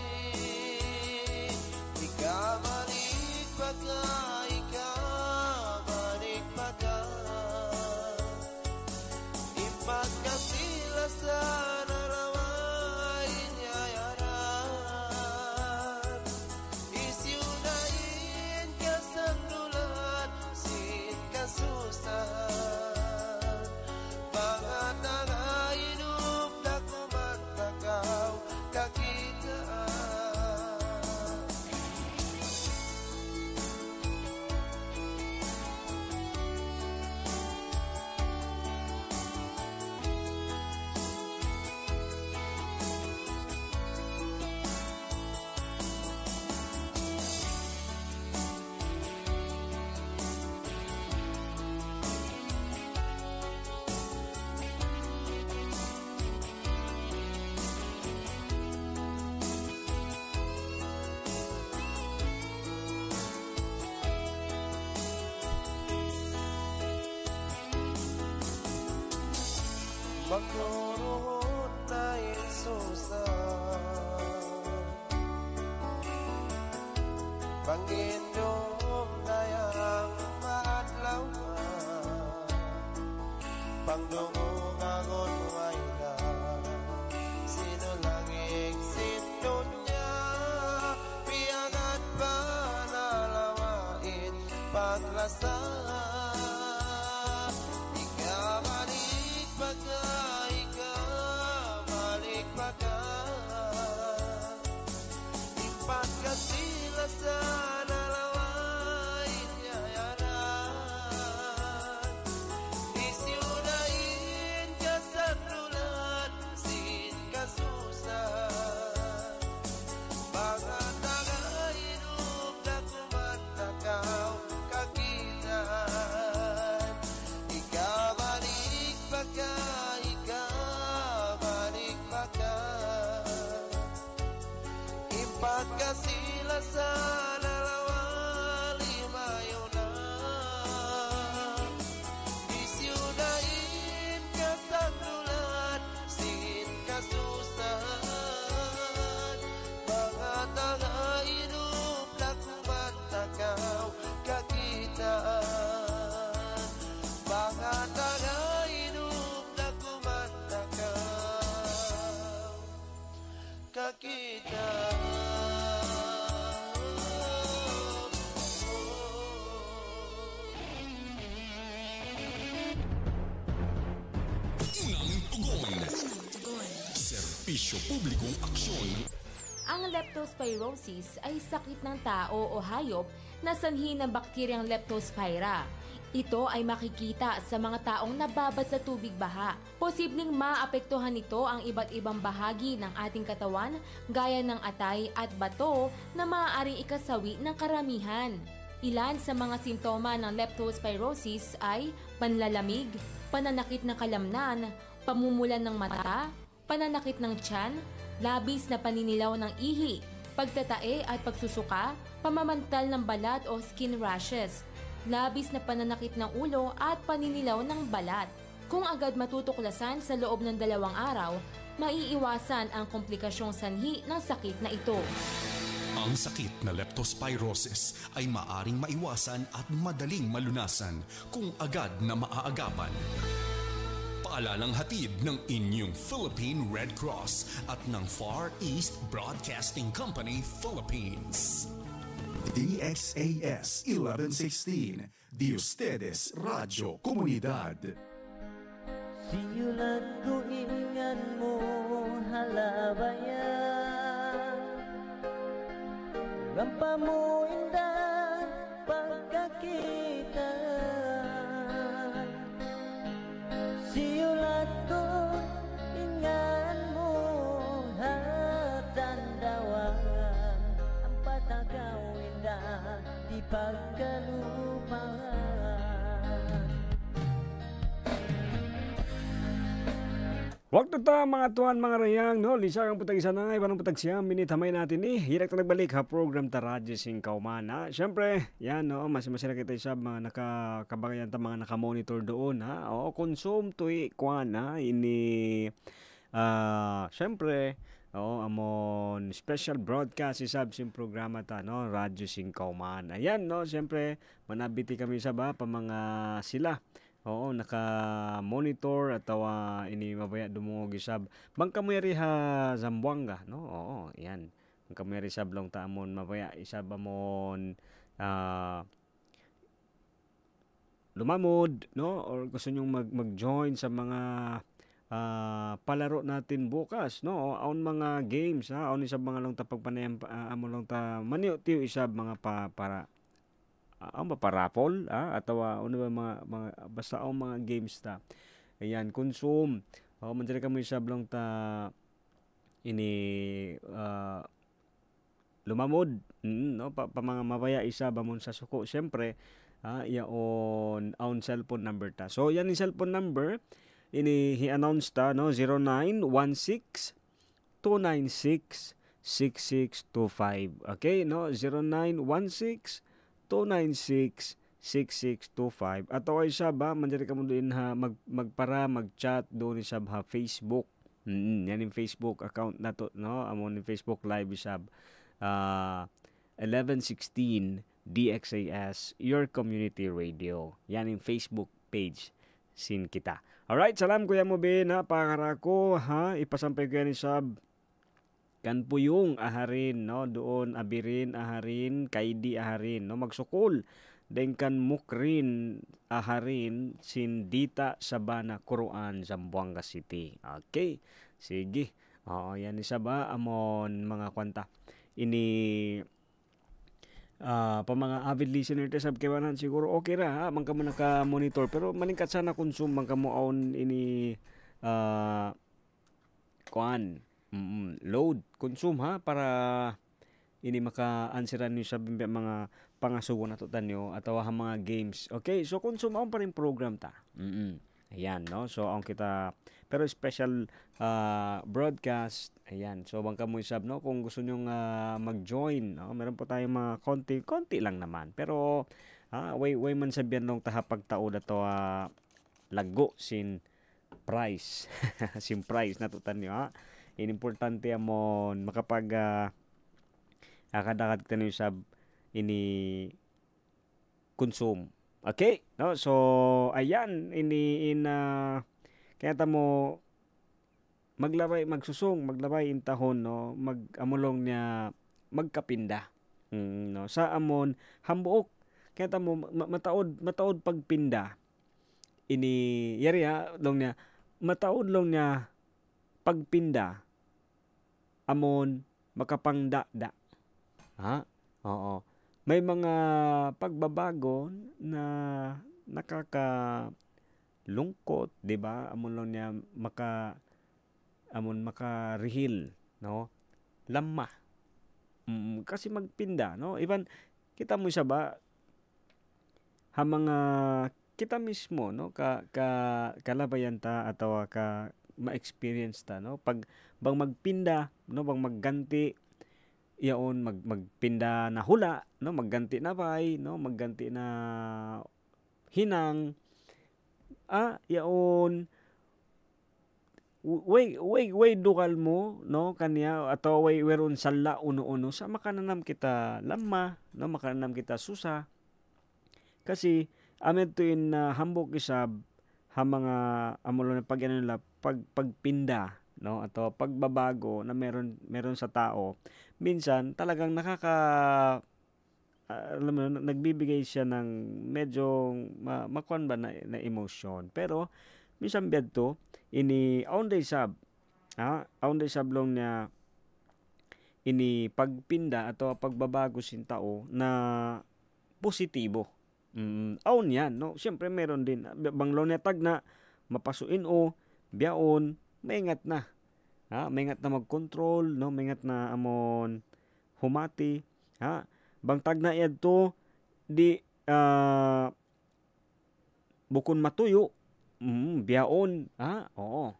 Ikabalik pagka, ikabalik pagka. Ipagkasilasan alawain yayaran. Isyunain kasandulan sin kasusahan. Pangatanga inup na kumantakaw kakitaan. Magkaroon na insusan, Panginoon na yang maadlaw ka, pangdungong agon may na, sino lang eksito niya, piangat pa nalawain paglasan. Ikabalik pagka, ikabalik pagka. Ipagkasilasan alawain yayaran. Isyunain kasandulan sin kasusan. Pangatanga inup na kumantakaw kakitaan. Ikabalik pagka, ikabalik pagka. Ipagkasilasan alawan limayo na. Isyunain kasandulan sin kasusahan. Pangatanga inup na kumantakaw kakitaan. Pangatanga inup na kumantakaw kakitaan. Serbisyo publikong aksyon. Ang leptospirosis ay sakit ng tao o hayop na sanhi ng bakteryang Leptospira. Ito ay makikita sa mga taong nababad sa tubig baha. Posibleng maapektuhan nito ang iba't ibang bahagi ng ating katawan gaya ng atay at bato na maaaring ikasawi ng karamihan. Ilan sa mga simptoma ng leptospirosis ay panlalamig, pananakit ng kalamnan, pamumulan ng mata, pananakit ng tiyan, labis na paninilaw ng ihi, pagtatae at pagsusuka, pamamantal ng balat o skin rashes, labis na pananakit ng ulo at paninilaw ng balat. Kung agad matutuklasan sa loob ng 2 araw, maiiwasan ang komplikasyong sanhi ng sakit na ito. Ang sakit na leptospirosis ay maaring maiwasan at madaling malunasan kung agad na maaagapan. Paalalang hatid ng inyong Philippine Red Cross at ng Far East Broadcasting Company, Philippines. DXAS 1116, de ustedes Radio Comunidad. Siyulat ko ingan mo halabayan, rampa mo indah pagkakita. Siyulat ko ingan mo hatandawan, ang patakaw indah di pagkalupahan. Waktu ta mga tuan mga rayang no lisa ang putag isa na ibang putag siya minit-hamay natin hirap ta nagbalik ha program ta radyo sing kaumana. Syempre yan no mas kita sa mga nakakabagayan ta mga naka-monitor doon ha. O consume to kwan ha ini syempre Oo, amon special broadcast isab sim programa ta no, Radyo Singkauman. Ayan no, siyempre manabiti kami sa ba pa mga sila. Oo, naka-monitor ataw ini mabaya dumungog isab. Bangkameri ha Zamboanga no. Oo, ayan. Bangkameri sablong ta amon mabaya isab amon lumamod no, or gusto nyong mag-join sa mga palaro natin bukas no, aon mga games ha, aon isab mga lang ta pagpanayam amo lang ta maniyo tiyo isab mga para parapol atawa ano ba mga basta aon mga games ta. Ayan, consume mandiri kamo isab lang ta ini lumamod no, pa mga mabaya isab amon sa suko syempre yaon aon cellphone number ta. So yan yung cellphone number ini i-announce ta no, 0916-296-6625. Okay no, 0916-296-6625. Ato ay siya ba mandiri ka mo doon ha mag-chat doon sa ha Facebook. Yan yung Facebook account na to no, amon yung Facebook live isab 1116 DXAS Your Community Radio. Yan yung Facebook page sin kita. Alright, salam Kuya Mobe na pakarako ha, ipasampay ko yan sab kan puyong aharin no, doon abirin aharin kaidi aharin no, magsukol den kan mukrin aharin sin dita Sabana Kuruan Zamboanga City. Okay, sige. Yan isa ba amon mga kwanta ini pa mga avid listener te sab kewanan siguro okay ra ha, man kamo naka-monitor pero maningkat sana consume man kamo on ini load consume ha, para ini maka-answeran niyo sa mga pangasugo na to tanyo atawa ha mga games. Okay, so consume on pa rin program ta. Ayan no, so ang kita pero special broadcast. Ayan, so bangka mo isab no, kung gusto nyo mag-join no, meron po tayong mga konti lang naman pero way man sabihan nung tahapagtaod ato lago sin price sin price na tutan nyo ha. Importante amon makapag akadakat tanyo sab ini consume. Okay no, so ayan ini kaya tamo maglabay intahon no, amulong niya magkapinda no, sa amon hambuok kaya tamo mataod pagpinda ini yari long niya mataod long niya pagpinda amon makapangda ha. Oo, may mga pagbabago na nakakalungkot, di ba? Amon lang niya makarihil, no? Lamma. Kasi magpinda, no? Iban kita mo siya ba ha mga kita mismo, no? Kalabayan ta ataw ka ma-experience ta, no? Pag bang magpinda, no? Bang magganti yaon magpinda na hula no, magganti na bay no, magganti na hinang yaon way dukal mo no kanya ato way weron sala uno sa makananam kita lamma no, makananam kita susa kasi amed tuin hambok isab ha mga amulo na pagpinda no, ato pagbabago na meron sa tao minsan talagang alam mo, nagbibigay siya ng medyo makuan ba na emotion pero minsan biyadto ini aon day sab long niya ini pagpinda ato pagbabago sin tao na positibo. Aon yan no, siyempre meron din banglo niya tag na mapasuin o biyaon maingat na maingat na mag-control no, maingat na amon humati bang tag na yadto di bukon matuyo biyaon oo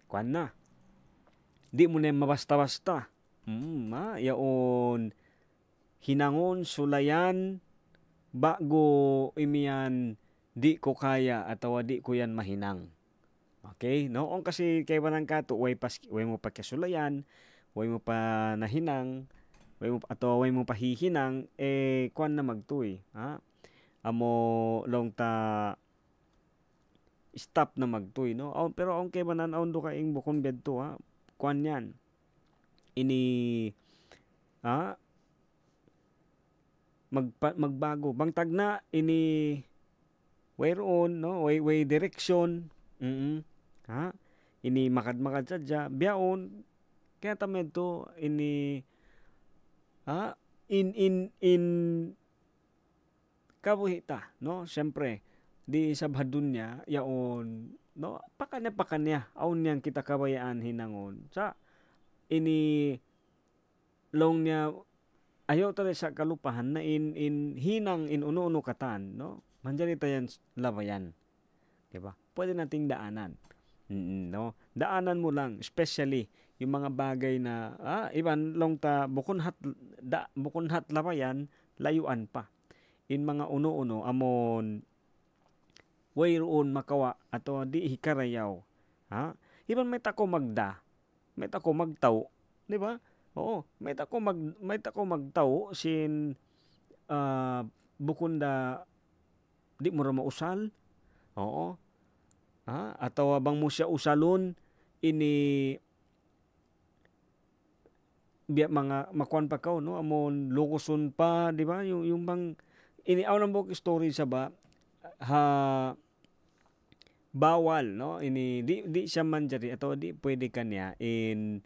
kuan na di mo na mabasta-basta yaon hinangon sulayan bago imian di ko kaya atawa di ko yan mahinang. Okay, noong kasi kay banang kato way mo pa kasulayan, way mo pa nahinang, way mo pa hihinang kwan na magtuy, ha? Amo long ta stop na magtuy, no? Pero ang kay banan aun do kaing bukon bedto, ha? Kwan yan. Ini magbago bangtag na ini whereon, no? Way direction. Ha? Ini makad sadya biyaon kaya tamento ini in kabuhita, no? Siyempre di sabhadun niya yaon, no? Pakanya aun yang kita kabayaan hinangon sa ini long niya ayaw tali sa kalupahan na in hinang in uno katan, no? Manjari tayan labayan, diba? Pwede nating daanan. No? Daanan mo lang, especially yung mga bagay na iban long ta bukon hat labayan, layuan pa. In mga uno amon wayroon makawa ato di hikarayaw. Ha? Iban may tako magtaw, di ba? Oo, may tako magtaw sin bukon da di mo ra mausal. Oo. Ataw bang mo siya usalon ini biya mga makuan pa kaw, no? Amon lokoson pa, di ba? Yung bang ini aw nang bok story sa ba bawal, no? Ini di siya manjari ato di pwede kanya in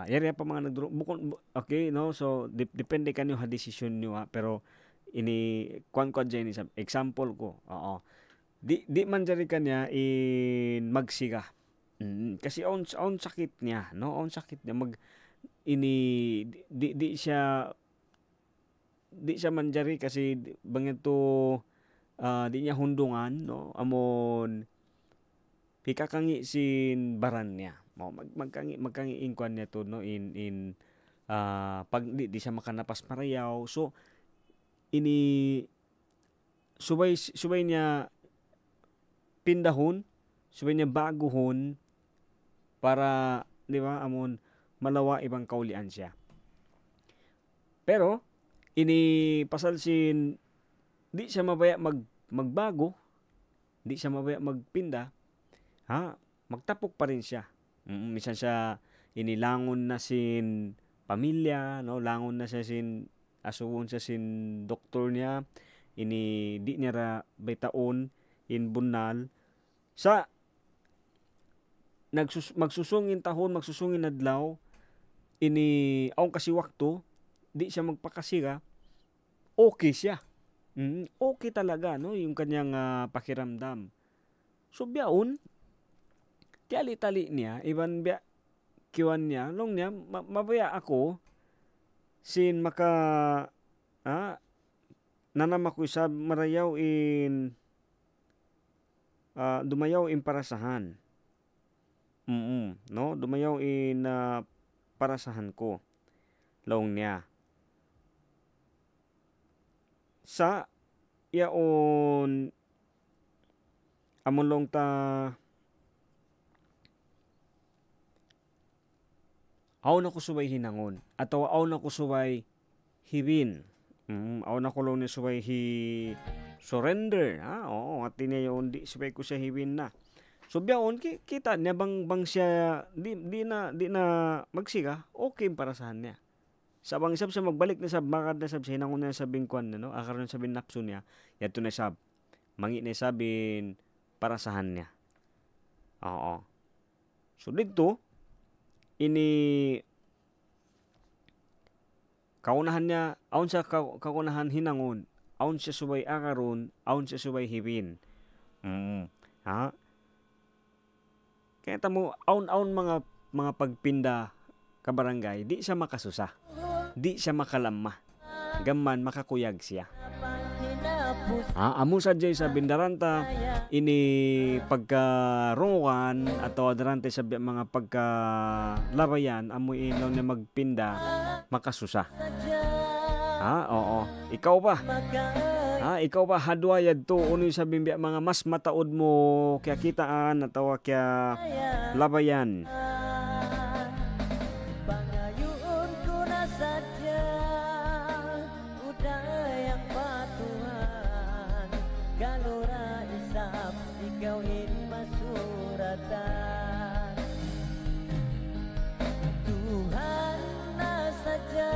yari pa mga nagduro bukon, okay, no? So depende kanyo ha desisyon niyo, ha, pero ini kwan dyan sa example ko. Oo. Di man jari kanya in magsiga. Kasi on sakit niya, no? On sakit niya di siya manjari kasi bangito di niya hundungan, no? Amon pikakangi sin baran niya. Magkangi inkwan niya to, no? In pag di siya makanapas parayaw. So ini subay niya pindahon, subay niya baguhon para, di ba, amon malawa ibang kaulian siya. Pero ini pasalsin di siya mabaya magbago, di siya mabaya magpinda, ha? Magtapok pa rin siya. Minsan siya inilangon na sin pamilya, no? Langon na siya sin asuwon siya sin doktor niya, ini di niya ra baytaon in bunal sa magsusungin tahon, magsusungin adlaw, ini aw kasi wakto di siya magpakasira, okay siya. Okay talaga, no? Yung kanyang pakiramdam. So biyaon tali niya iban biya kiwan niya long niya mabaya ako sin maka nanam ako sa marayaw in dumayaw in parasahan. No? Dumayaw in parasahan ko. Laong niya. Sa yaon amon long ta aw na ko subay hinangon ataw aw na ko subay hibin. Aw na ko long ni subay surrender, ha? Oo, at niya yun, di sabay ko siya hibin na. So biyaon kita niya bang siya di na magsiga, okay para sa niya. Sabang isab siya magbalik na sab makad na sab siya hinangon na sabing kwan, no? Akaron sabing napso niya, yato na sab mangi na sabin para sa niya. Oo. So dito ini kaunahan niya, aun sa kaunahan hinangon, aun siya subay akaron, aun siya subay hibin. Ha? Kaya tamo aun mga pagpinda ka barangay, di siya makasusa. Di siya makalama. Gamman makakuyag siya. Amo sadya sa bindaranta ini pagkarunguan atau adarante sa mga pagkalabayan amo inaw na magpinda makasusa. Oo. Ikaw ba? Ikaw ba hadwayad to uno sa bimbya mga mas mataod mo kaya kitaan atawa kaya labayan. Pangayuon ko na sadya udayang patuhan galura isap ikaw in masuratan Tuhan na sadya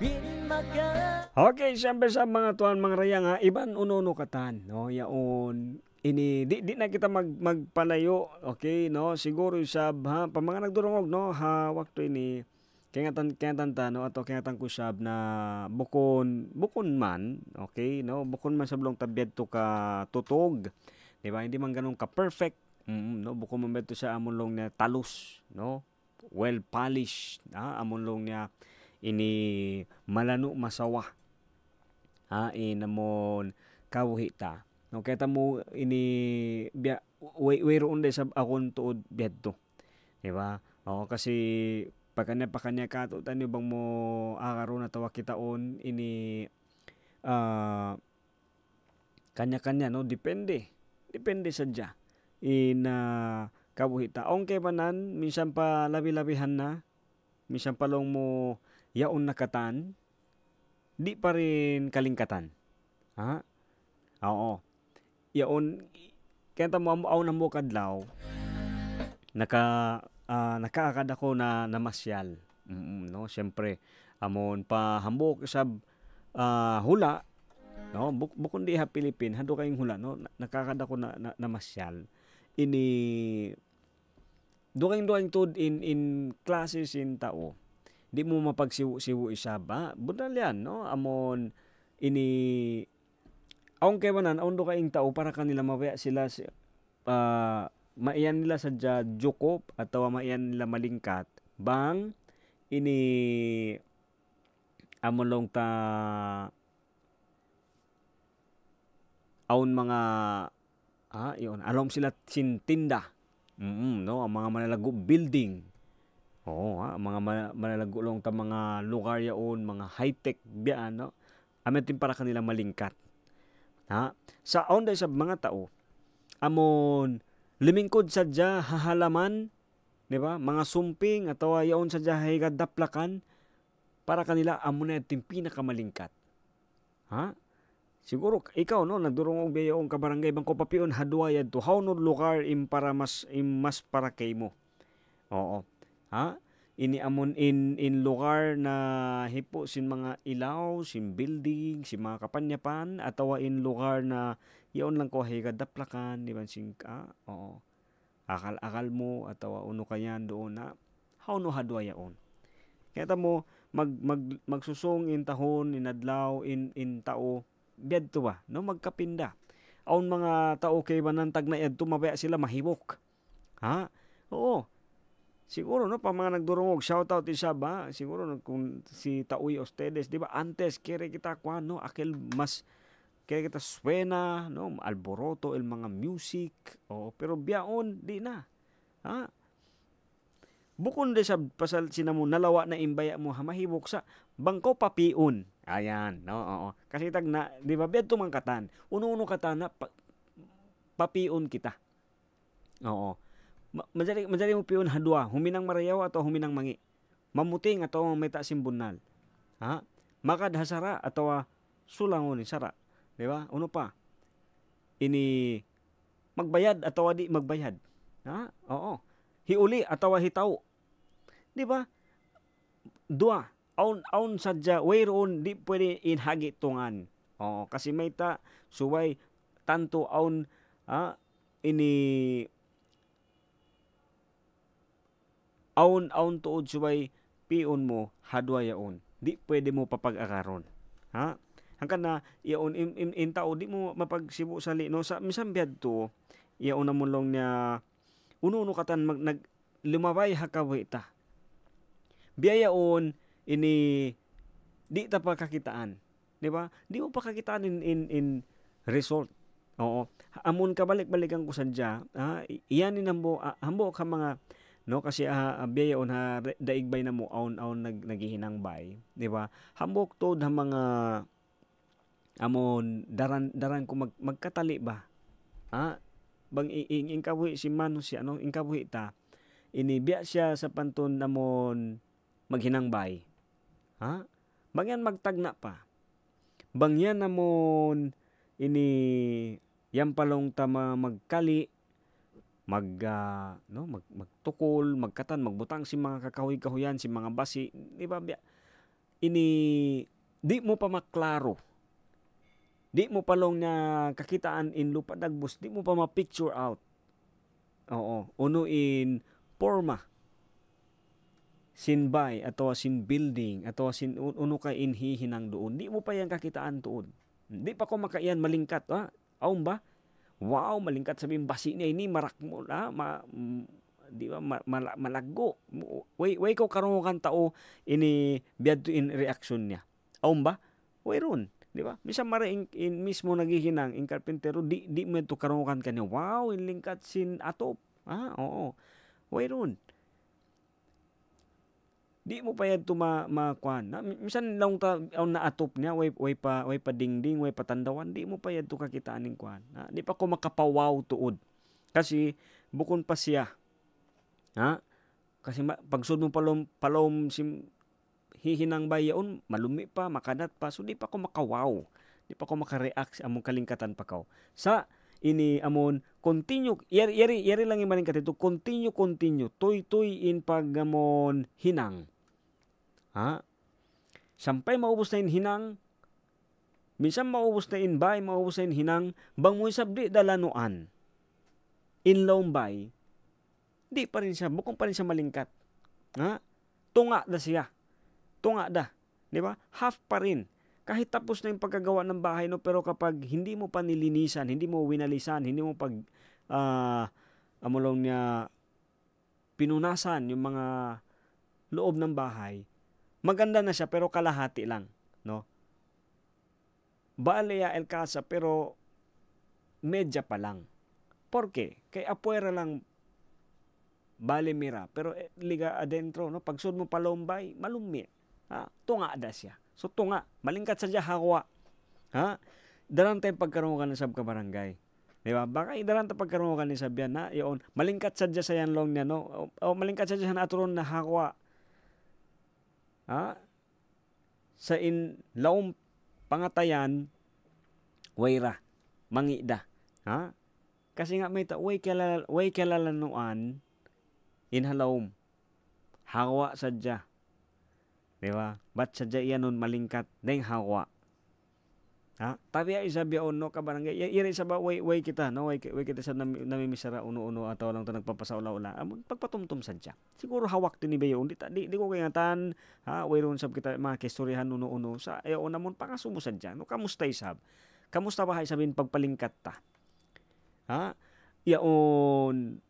bin maga. Okay, siyempre sa mga tuan mga rayang iban uno katan, no? Yaon ini di na kita magpalayo, okay, no? Siguro usab pa mga nagdurungog, no? Wakto ini kayatan ta, no? Ato kayatan ko sab na bukon man, okay, no? Bukon man sablong tabyad to ka tutog. Di ba? Hindi man ganun ka perfect. No? Bukon man beto sa amon long niya talus, no? Well polished, amon long niya ini malano masawa. Inamon kawhita. No, kaya mo ini biya wayroon day sa akon tuod biadto. Di ba? Kasi pakanya ka to tanyo bang mo akaron na tawa kitaon ini kanya-kanya, no, depende sadya kawhita. Kay manan minsan pa labi-labihan na, minsan pa long mo yaon nakatan, di pa rin kalingkatan. Oo. Yaon, kaya mo na mo kadlaw, nakaakad ako na namasyal. No, syempre, amon pa hambok sa hula, no, bukon di ha Pilipin, hado kayong hula, no, nakakad ako na namasyal. Ini duking tud in classes in tao. Di mo mapagsiwu-siwu isa ba? Budal yan, no? Amon, aong kewanan, aong do kaing tao para kanila mawaya sila, maiyan nila sa jukop, atawa maiyan nila malingkat, bang, amon long ta, aon mga, alom sila sintinda, no? Ang mga malalago building, mga malalagulong ta mga lugar yaon, mga high-tech biyaan, no? Ametin para kanila malingkat. Sa onday sa mga tao, amon limingkod sadya hahalaman, di ba? Mga sumping atawa yaon sadya higad daplakan para kanila amon na yung pinakamalingkat. Siguro ikaw, no, nagdurungog biyaong kabarangay bang ko papion hadwayad to how no lugar para mas para kay mo. Oo. Ini amon in lugar na hipo sin mga ilaw, sin building, sin mga kapanyapan, atawa in lugar na yaon lang ko higad daplakan, di ba sin oo. Akal mo atawa uno kayan doon na how no hadwa yaon. Kaya mo magsusong in tahon, in adlaw, in tao, biyad to ba, no, magkapinda. Aun mga tao kay banantag na yad tumabaya sila mahibok. Oo. Siguro, no, pa mga nagdurungog, shoutout isa ba? Siguro, no, kung si Tauy Ustedes, di ba? Antes, kere kita no, akil mas, kere kita suena, no, alboroto, el mga music, pero biyaon, di na. Bukon de sa pasal sinamo, nalawa na imbaya mo, mahibok sa bangko papiun. Ayan, no, oo. Kasi tag na, di ba, biyad tumangkatan. Uno-uno kata na, papiun kita. Oo. Madali mo piyon hadwa, huminang marayaw ato huminang mangi. Mamuting ato may simbunal. Makad hasara ato sulangon ni sara. Di ba? Uno pa. Ini magbayad ato di magbayad. Oo. Hiuli ato hitaw. Di ba? Dua. Aun sadya wayroon di pwede inhagi tungan. Oo, kasi may suway tanto aun ini aun tuod subay pion mo hadwa yaon. Di pwede mo papag-akaron. Hangkan na yaon in tao di mo mapagsibu sali, no, sa misang biyad to yaon na mulong niya uno katan nag lumabay hakawita. Biyayaon ini di ta pa kakitaan, di ba? Di mo pa kakitaan in result. Oo. Amon ka balik-balikan ko sadya, iyan ni hambo ka mga, no, kasi biyayaon daigbay na mo aun naghihinang bay, di ba? Hambok tod ha mga amon daran ko magkatali ba. Bang ingkabuhi si Manu si ingkabuhi ta. Inibiya siya sa panton namon maghinangbay. Bangyan magtagna pa. Bangyan namon ini yampalong tama magkali magtukol, magkatan, magbutang si mga kakahoy-kahoyan, si mga basi, di ba? Ini di mo pa maklaro. Di mo palong na kakitaan in lupa dagbus, di mo pa ma-picture out. Oo, uno in forma. Sinbay atau sin building atau sin uno ka inhihinang doon. Di mo pa yan kakitaan doon. Di pa ko makaiyan malingkat, aum ba? Wow, malingkat sabihin basi niya ini marak mo di ba malago. Way ko karungan tao ini biadto in reaction niya. Aum ba? Way ron, di ba? Misa mara in mismo naghihinang in karpentero di mo to karungan kanya. Wow, in lingkat sin atop. Oo. Way ron. Di mo pa yan makuan. Minsan lang na atop niya, way pa dingding, way pa tandawan, di mo pa yan kakitaan ng kuan. Di pa ko makapawaw tuod. Kasi bukon pa siya. Kasi pagsud mo palom sim hihinang bayaon, malumi pa, makadat pa, so di pa ko makawaw. Di pa ko makareact among kalingkatan pa kaw. Sa ini amon continue, yari lang yung malingkat ito, continue, tuy in pagamon hinang. Sampay maubos na in hinang, minsan maubos na in bay, maubos na in hinang, bang mo sabdi dalanuan. In lombay, di pa rin siya, bukong pa rin siya malingkat. Tunga da siya. Tunga da. Di ba? Half pa rin. Kahit tapos na yung pagkagawa ng bahay, no, pero kapag hindi mo pa nilinisan, hindi mo winalisan, hindi mo amulong niya pinunasan yung mga loob ng bahay, maganda na siya pero kalahati lang, no? Baalea el casa pero medya pa lang. ¿Por qué? Kay apuera lang bale mira pero liga adentro, no? Pagsud mo palombay, malumi. Tunga da siya. So tunga, malingkat sa diya hawa. Daran tayong pagkaroon ng sab ka barangay. Di ba? Baka daran tayong pagkaroon ni sabyan na iyon, malingkat sa diya sa yan long niya, no? O malingkat sa diya na aturon na hawa. Sa in laom pangatayan wayra mangida. Kasi nga may way kalalanuan in halawom hawa sadya. Di ba? Ba't sadya iyan nun malingkat deng hawa. Tapi ay sabi no kabarangay iri sa ba way kita, no? Way kita sa namimisara uno ataw lang ta nagpapasaula-ula. Amon pagpatumtum sadya. Siguro hawak din ni bayo di ko kayatan, way ron sab kita mga kistoryahan uno sa ayo namon pakasumo sadya. No kamusta isab? Kamusta ba hay sabihin pagpalingkat ta? Yaon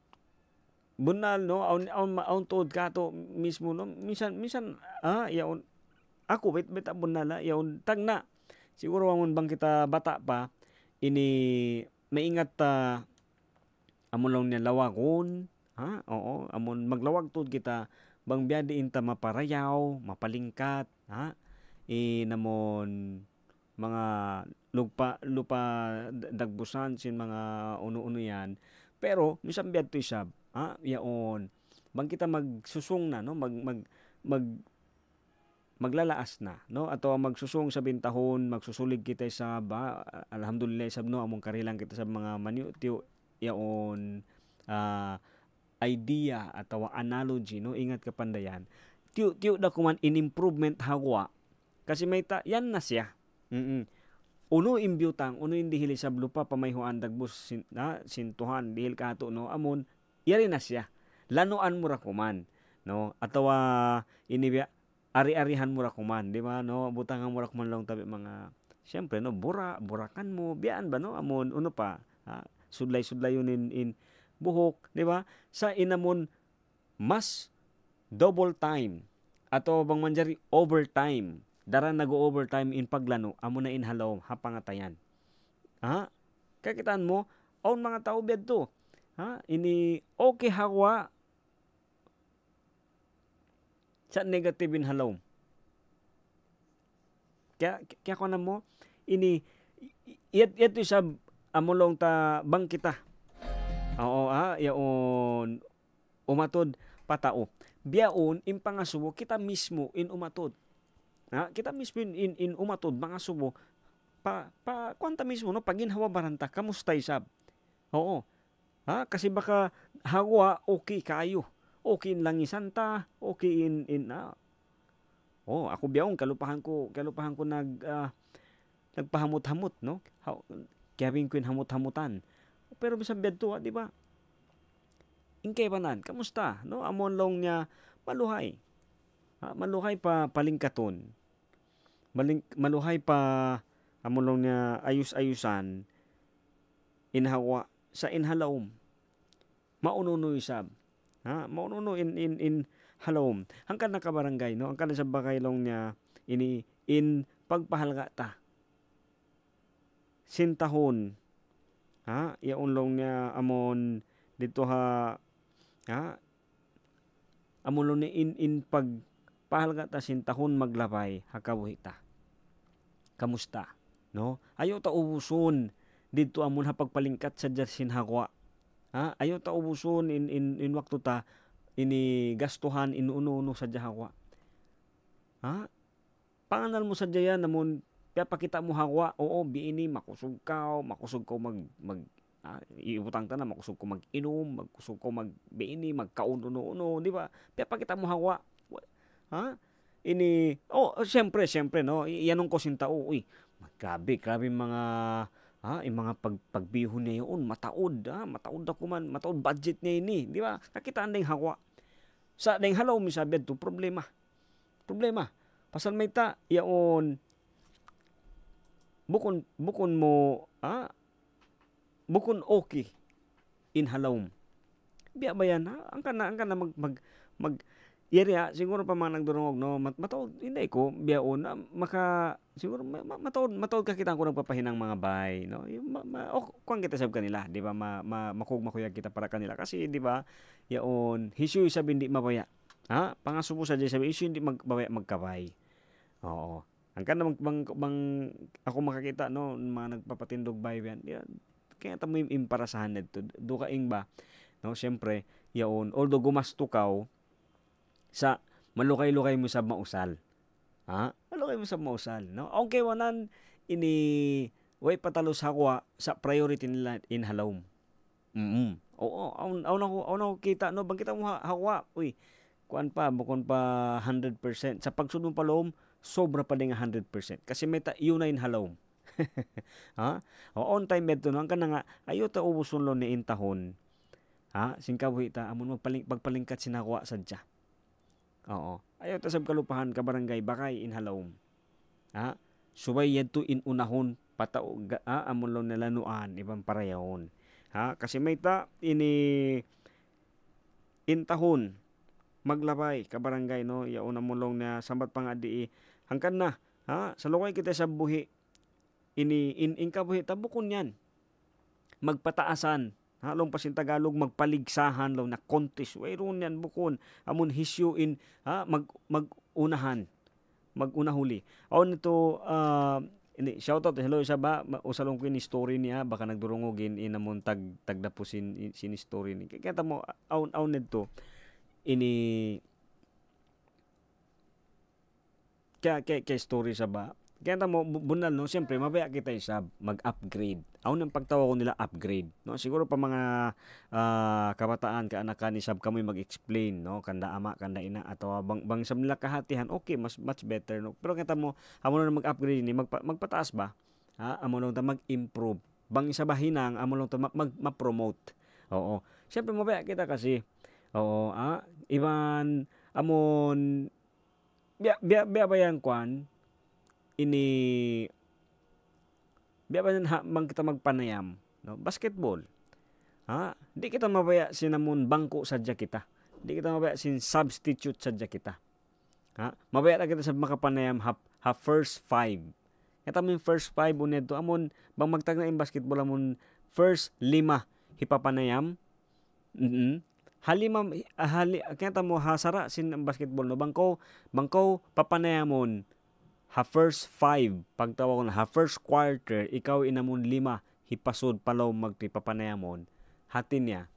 bunal, no? Aun tuod ka to mismo, no? Minsan yaon ako bet bunala yaon tagna. Siguro amon bang kita bata pa, ini maingat amon niya lawagon, oo, amon maglawag tud kita, bang biyadiin ta maparayaw, mapalingkat, namon mga lupa dagbusan sin mga uno yan. Pero minsan biyad to isab, yaon, bang kita magsusung na, no? Maglalaas na, no? Ato magsusung sa bintahon, magsusulig kita sa alhamdulillah sab, no, among karilang kita sa mga maniutiyo yaon idea atau analogy, no? Ingat ka pandayan. Tiyo da kuman in improvement hawa. Kasi may yan na siya. Uno imbyutang, uno hindi hili sab lupa pamayhuan dagbus sintuhan dihil kato, no? Amon yari na siya. Lanuan mo ra kuman, no? Atawa inibya ari-arihan mo ra kuman, di ba, no? Butangan mo ra kuman lang tabi mga, siyempre, no? Burakan mo, biyaan ba, no? Amon, uno pa, sudlay yun in buhok, di ba? Sa inamon, mas double time, ato bang manjari overtime, daran nag-overtime in paglano, amo na inhalaw, hapangatayan. Kakitaan mo, aun mga tao bed to, ini okay hawa, sa negative in halom. Kaya ko na mo, ini ito sa amulong ta bang kita. Oo, yaon umatod patao. Biyaon in pangasubo kita mismo in umatod. Kita mismo in umatod mga subo kwanta mismo no paginhawa baranta kamusta isab. Oo. Kasi baka hawa okay kayo. Okay in langisan ta, okay in ako biyaon kalupahan ko nagpahamot-hamot no. Kaya ko hamot-hamutan. Pero bisan bedto, di ba? Ingkay banan, kamusta? No, amon long niya maluhay. Maluhay pa palingkaton. Maluhay pa amon long niya ayus-ayusan inhawa sa inhalawom. Maununo isab. Maununo in halawom. Hangkan na kabarangay, no? Hangkan na sa bakay long niya in pagpahalga ta. Sintahon. Yaon long niya amon dito amon long niya in pagpahalga ta sintahon maglabay hakabuhi ta. Kamusta? No? Ayaw ta ubuson dito amon ha pagpalingkat sa jasin hakwa. Ayaw ta ubuson in wakto ta ini gastuhan inuuno sa jahakwa. Panganal mo sa jayan namon kaya pakita mo hawa, oo, biini, makusog ka mag iutang ta na, makusog ko mag-inom, makusog ko mag-biini, magkauno-uno, di ba? Kaya pakita mo hawa. Siyempre, no, iyanong ko sintao, grabe mga, yung mga pagbihon niya yun, mataod ako man, mataod budget niya yun, di ba? Nakita ang hawa. Sa ding halaw, misabi ito, problema. Pasal may ta, yaon, bukon mo bukon okay in halawm biya ba yan ang kana mag yeri siguro pa mga nagdurungog no mataod hindi ko biyaon maka siguro mataod ka kita ko nagpapahinang mga bay no kuan kita sab kanila di ba makugmakuyag kita para kanila kasi di ba yaon hisu sabi hindi mabaya pangasubo sa sabi hisu hindi magbabaya magkabay oo. Ang kanang bang ako makakita no mga nagpapatindog bayan. Kaya ta mo imparasahan nito. Dukaing ba no syempre yaon although gumasto kaw sa malukay-lukay mo sa mausal. Malukay mo sa mausal no. Okay wanan ini way patalos hakwa sa priority nila in halawm. Oo, aw na kita no bang kita mo hakwa. Kuan pa bukon pa 100% sa pagsunod pa lom sobra pa din 100% kasi may yun na inhalawm. On time medto no ang kana nga ayo ta ubuson lo ni intahon. Singkabuhi ta amon pagpalingkat sinakwa sadya. Oo. Ayo ta sab kalupahan ka barangay bakay inhalawm. Subay yadto inunahon patao amon lo nalanuan ibang parayahon. Kasi may ta ini intahon maglabay ka barangay no yaon amon long na sambat pang adi hangkan na sa lokay kita sa buhi ini kabuhi tabukon yan magpataasan long pasin Tagalog magpaligsahan long na contest wayron yan bukon amon hisyo in magunahan magunahuli aw nito shout out hello sa ba usalong ko ni story niya baka nagdurungogin inamon tagdapusin sin story ni kaya mo aw nito ini kaya story sa ba kaya mo bunal no siyempre mabaya kita isa mag-upgrade aw nang pagtawa ko nila upgrade no siguro pa mga kabataan kaanakan ni sab kami mag-explain no kanda ama kanda ina ato bang sa nila kahatihan okay much better no pero kita mo amo na mag-upgrade ni magpataas ba amo lang ta mag-improve bang isa ba hinang amo lang ta ma-promote oo siyempre mabaya kita kasi oo iban amon biya ba yan kwan ini biya ba yan mang kita magpanayam no basketball di kita mabaya sinamon bangko sadya kita di kita mabaya sin substitute sadya kita mabaya na kita sa makapanayam ha first 5 kita mo yung first 5 uned to amon bang magtag na yung basketball amon first 5 hipapanayam kaya mo hasara sin basketball no bangko papanayamon first 5, pagtawag ko na first quarter, ikaw inamon 5 hipasod palaw magtipapanayamon, hatin niya.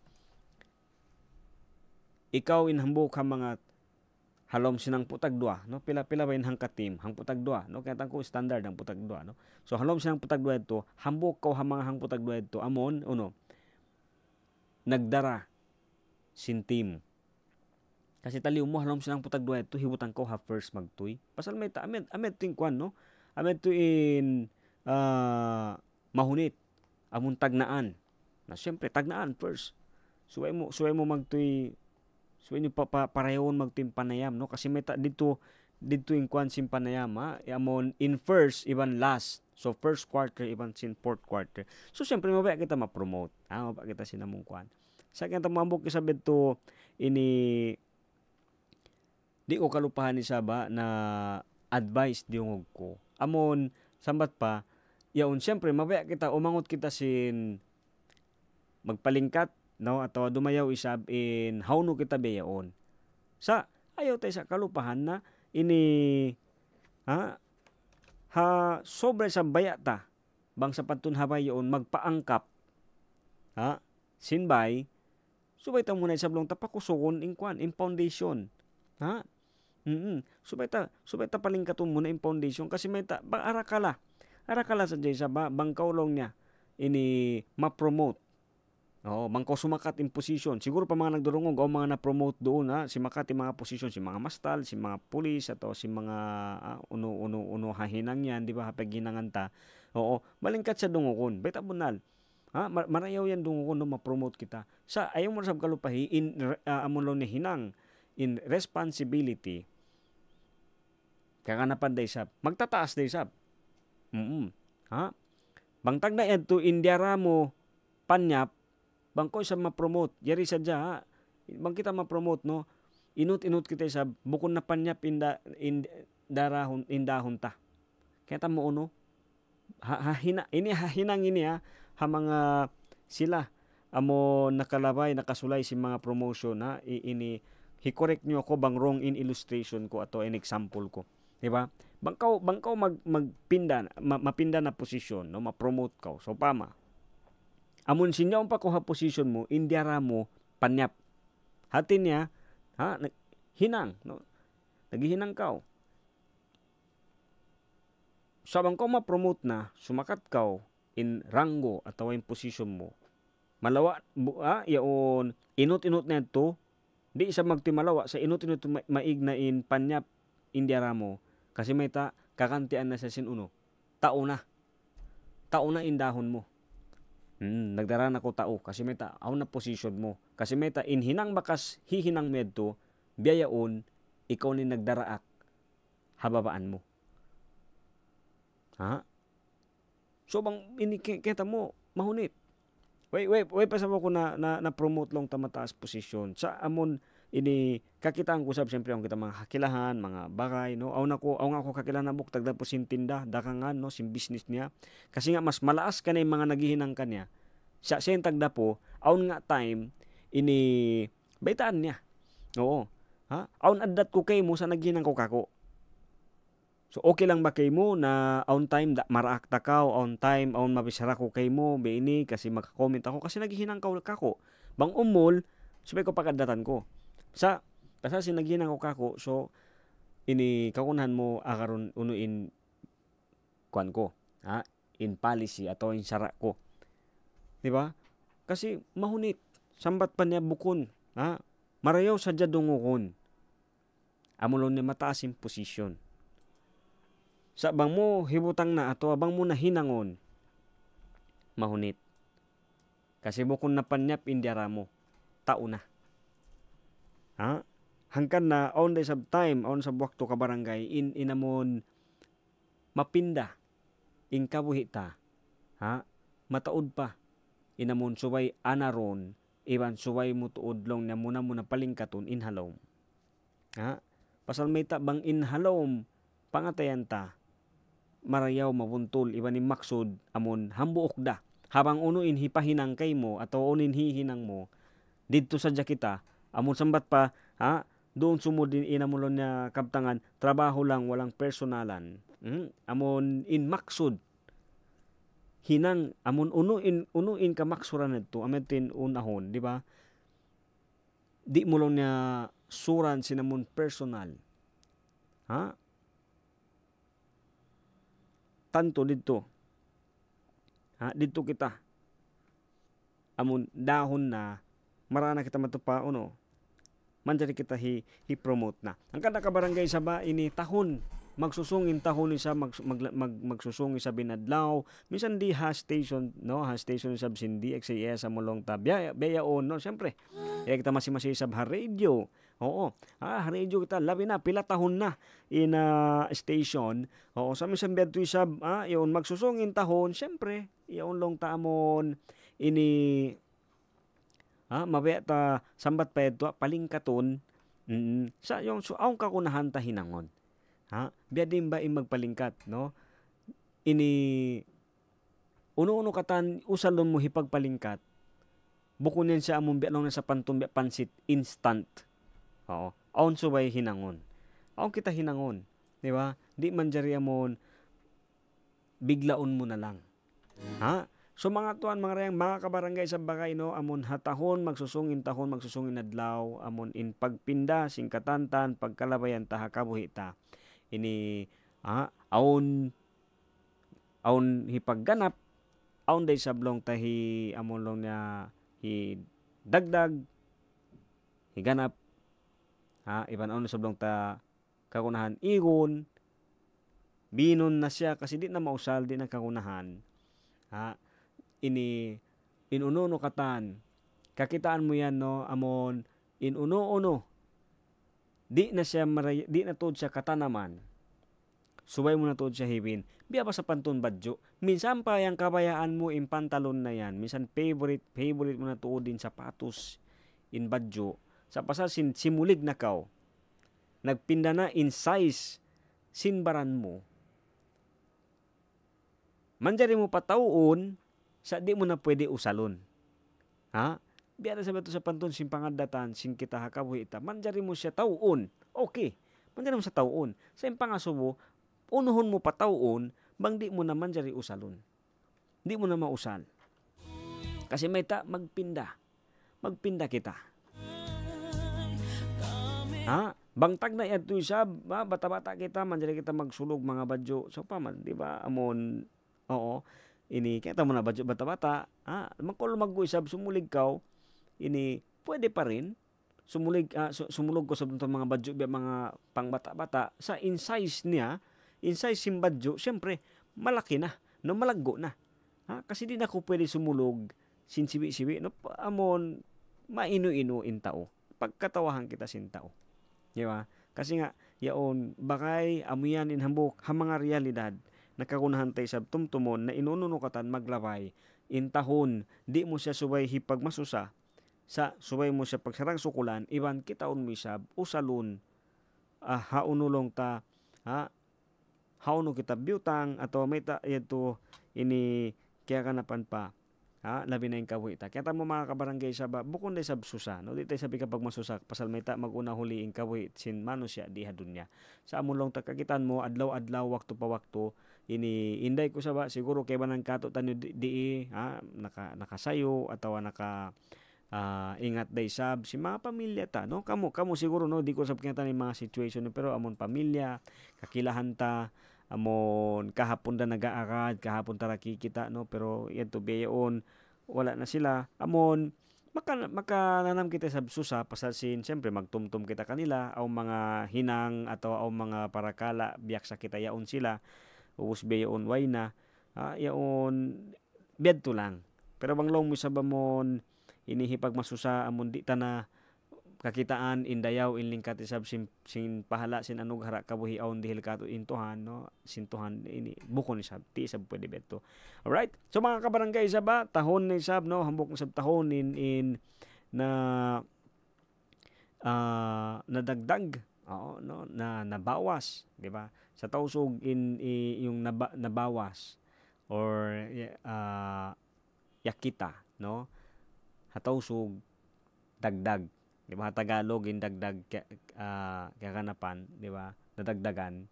Ikaw inhambok ka mga halom sinang putag dua, no? Pila-pila ba hang katim, hang putag dua, no? Kaya ko standard hang putag dua, no? So halom sinang putag dua ito, hambok ka mga hang putag dua ito, amon, nagdara sin team. Kasi taliw mo halom sinang putag dua ito, hibutan ko first magtuy. Pasal may amet ting kwan, no? Amet to in mahunit, amon tagnaan. Na siyempre tagnaan first. Suway mo magtuy. So inyo pareyon magtuy panayam, no? Kasi may dito in kwan sin panayam, ha? Amon in first even last. So first quarter even sin fourth quarter. So siyempre mabaya kita ma-promote. Mabaya kita sinamong kwan. Sa kanta mo ambok isabit to ini di ko kalupahan ni Saba na advice diungog ko. Amon sambat pa yaon siyempre mabaya kita umangot kita sin magpalingkat, no, atau dumayaw isab in hawno kita beyaon. Sa ayaw tayo sa kalupahan na ini sobre sa bayata bang sa pantun habay yon magpaangkap sinbay subay ta muna isablong tapakusukon in foundation. Subay ta palingkaton muna in foundation kasi may ta arakala sa sa bangkaw long niya ini ma-promote. Bangkaw sumakat in position. Siguro pa mga nagdurungog o mga na-promote doon, si makat in mga position, si mga mastal, si mga pulis, atau si mga uno hahinang yan, di ba, hapag ginangan ta. Malingkat sa dungokon. Baita bunal. Marayaw yan dungokon, no, ma-promote kita. Sa ayaw mo sab kalupahi, amon ni hinang, in responsibility, kakanapan day sab, magtataas day sab. Bangtag na yan to, indiara mo, panyap, bangko sa ma-promote. Yari sadya, bang kita ma-promote, no? Inut kita sa bukon na panyap indahon ta. Kaya ta mo hahinang ini mga sila amo nakalabay, nakasulay si mga promotion ini hi-correct nyo ako bang wrong in illustration ko ato in example ko. Di ba? Bangkaw magpinda, mapinda na posisyon, no? Ma-promote ka. So pama. Amon sinyaw pa ko ha position mo, indiara mo, panyap. Hatin niya, hinang, no? Naghihinang ka. Sabang ko ma-promote na, sumakat ka in rango at in position mo. Malawa, yaon, inut-inut na ito, di isa magtimalawa, sa inut-inut maignain, panyap, indiara mo. Kasi may kakantian na sa sinuno. Tao na indahon mo. Nagdara na ko tao kasi may aw na position mo. Kasi may inhinang bakas hihinang medto biyayaon ikaw ni nagdaraak hababaan mo. So bang ini kita mo mahunit. Wait pa sa ko na promote long ta mataas position. Sa amon ini kakitaan ko sab siyempre ang kita mga hakilahan, mga bagay, no. Aw nga ako kakilahan na buktag dapo sin tinda, dakangan, no, sin business niya. Kasi nga mas malaas kanay mga naghihinang kanya. Sa sentag dapo, awn nga time ini baitaan niya. Oo. Awn addat ko kay mo sa naghihinang ko kako. So okay lang ba kay mo na on time maraak takaw, on time on mabisara ko kay mo be ini kasi maka-comment ako kasi naghihinang ka kako. Bang umol, sabay ko pagkadatan ko. Sa sinaghinang ko kako, so ini kakunahan mo akaron uno in kwan ko, in policy atau in sara ko. Di ba? Kasi mahunit, sambat pa niya bukon, marayaw sa dungokon. Amulon ni mataas in position. Sa bang mo hibutang na ato abang mo nahinangon, mahunit. Kasi bukon na panyap indiara mo, tao na. Hangkan na on day sab time on sa wakto ka barangay inamon mapinda in kabuhi ta. Mataod pa inamon subay anaron iban subay mo tuodlong na muna palingkaton in halom. Pasal may ta bang in halom pangatayan ta marayaw mabuntol iban ni maksud amon hambuok da habang uno in hipahinang kay mo ato unin hihinang mo didto sadya kita amon sambat pa doon sumudin inamulon niya kabtangan trabaho lang walang personalan. amon in maksud hinang amon unuin ka maksuran nito ametin unahon, di ba? Di mo lang niya suran sinamon personal. Ha? Tanto dito. Ha, dito kita. Amon dahon na marana kita matupa uno. Manjari kita hi-promote na. Ang kada ka barangay sa ba ini tahon magsusungin tahon isa magsusungin sa binadlaw minsan di ha station sa sindi XAS sa mulong tabya beyaon no syempre kita masi sa radio. Oo, radio kita labi na pila tahon na in station. Oo, sa minsan bedto isa yon magsusungin tahon syempre iyon long taamon ini mabeta sambat pa ito palingkaton sa yung aong kakunahan ta hinangon. Ha? Biya din ba magpalingkat, no? Ini uno-uno katan usalon mo hipagpalingkat. Bukunin siya among biya nang sa pantumbi pansit instant. Oo. Aon subay hinangon. Aon kita hinangon, di ba? Di man jari amon biglaon mo na lang. Ha? So mga tuan mga rayang mga kabarangay sa bagay no amon hatahon magsusungin adlaw amon in pagpinda singkatantan pagkalabayan ta hakabuhi ta. Ini aon hipagganap aon day sablong tahi amon long niya hi dagdag higanap iban aon sablong ta kakunahan igon binon na siya kasi di na mausal di na kakunahan ini inuno katan kakitaan mo yan no amon inuno di na tuod siya katanaman. Subay mo na tuod siya hibin. Biya pa sa pantun badyo. Minsan pa yung kabayaan mo in pantalon na yan. Minsan favorite mo na tuod din sapatos in badyo. Sa pasal simulig na kaw. Nagpinda na in size sinbaran mo. Manjari mo patauon sa di mo na pwede usalon. Ha? Biya na sabi ito sa pantun, simpangadatan, sin kita hakabuhi ita. Manjari mo siya tauon. Okay. Manjari mo sa tauon. Sa impangasubo, unuhon mo pa tauon, bang di mo na manjari usalon. Di mo na mausal. Kasi may magpinda. Magpinda kita. Ha? Bangtag na ito isa, bata-bata kita, manjari kita magsulog mga badyo. So pa man, di ba? Amon, oo. Ini, kita mo na badyo bata-bata. Magkolo mag-uisab, sumulig kaw. Ini pwede pa rin sumulog ko sa mga badyo mga pangbata-bata sa in size sim badyo syempre malaki na no malaggo na kasi di na ko pwede sumulog sin sibi-sibi no amon maino-ino in tao pagkatawahan kita sin tao di ba kasi nga yaon bakay amuyan in hambok ha mga realidad nakakunahan tay sab tumtumon na inununo katan maglabay in tahon di mo siya subay hipag masusa sa subay mo siya pagsarang sukulan iban kitaon mo isab usalon haunulong ta hauno kita biutang ato may ta ito ini kaya kanapan pa labi na yung kabuhi ta kaya mo mga kabarangay saba bukon day sab susa no di tay sabi kapag masusak pasal may ta maguna huli ing kabuhi sin mano siya di hadunya sa amulong ta kakitan mo adlaw wakto pa wakto ini inday ko saba siguro kay banang kato tanyo di nakasayo atawa ingat day sab si mga pamilya ta no kamo siguro no di ko sab kinata ni mga situation pero amon pamilya kakilahan ta amon kahapon da nagaarad kahapon ta nakikita no pero yanto beyon wala na sila amon makananam kita sab susa pasalsin siyempre magtumtum kita kanila aw mga hinang atau aw mga parakala biyak sa kita yaon sila ubos beyon way na yaon bedto lang pero bang long mo sabamon inihipag masusa amon di ta na kakitaan indayaw inlingkat isab sin pahala sin anog hara kabuhi aon dihil kato intuhan no sintuhan ini bukon isab ti isab pwede beto. Alright, so mga kabarangay isab tahon na isab no hambok isab tahon in na nadagdag no na nabawas di ba sa tausog yung nabawas or yakita no hatawsog dagdag di ba Tagalog in dagdag kakanapan di ba nadagdagan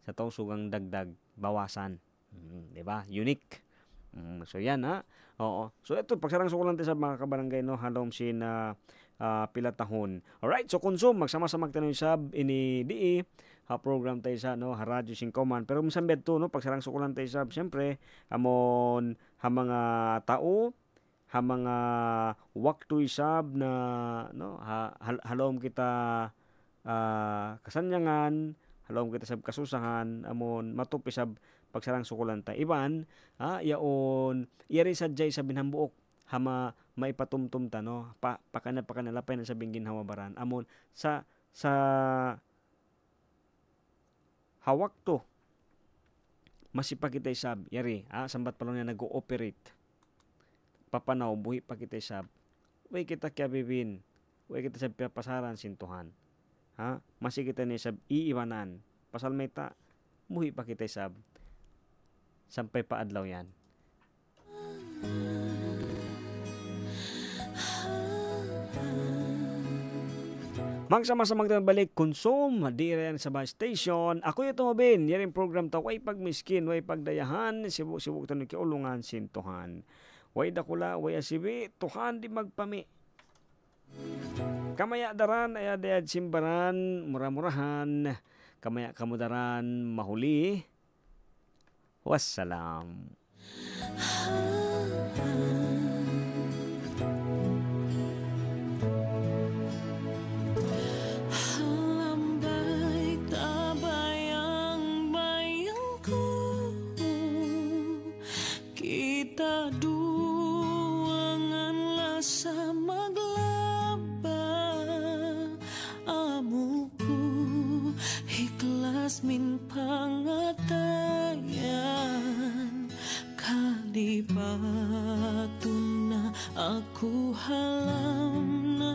sa tong sugang dagdag bawasan. Di ba? Unique. So yan ha. Oo. So ito pagsarang sukulan tayo sa mga kabarangay no halom sin pila tahon. Alright, so konsum magsama-sama tayo sab ini di program tayo sa no radyo sing command. Pero minsan bedto no pagsarang sukulan tayo sab syempre amon ha mga tao ha mga waktu isab na no halom kita kasanyangan, halom kita sab kasusahan amon matupi sab pagsarang sukulan tayo. Iban yaon iyari sadyay sa binhambuok hama maipatumtum ta no pakanalapay na sabing ginhawa baran amon sa hawak to masipag kita isab yari sambat pa lang na nag-ooperate papanaw buhi pa kita isab way kita kya bibin way kita sa pasaran sintuhan masih kita ni isab iiwanan pasal may ta buhi pa kita isab sampai pa adlaw yan. Magsama-samang balik konsum di rin sa bus station. Ako yung tumabin. Yan yung program ta. Way pagmiskin, way pagdayahan. Sibuk tanong kiulungan sintuhan. Way dakula, way asibi. Tuhan di magpami. Kamaya daran, ayadayad simbaran, murah-murahan. Kamaya kamudaran, mahuli. Wassalam. Kita duanganlah sa maglaba amuku ikhlas min pangatayan kalipatun na aku halam na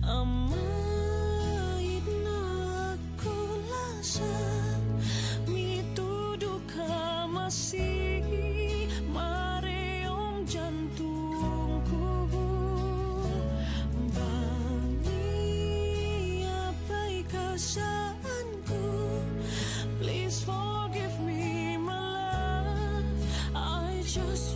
amait na aku lasa masih mareom jantungku bani apai kasaanku please forgive me my love I just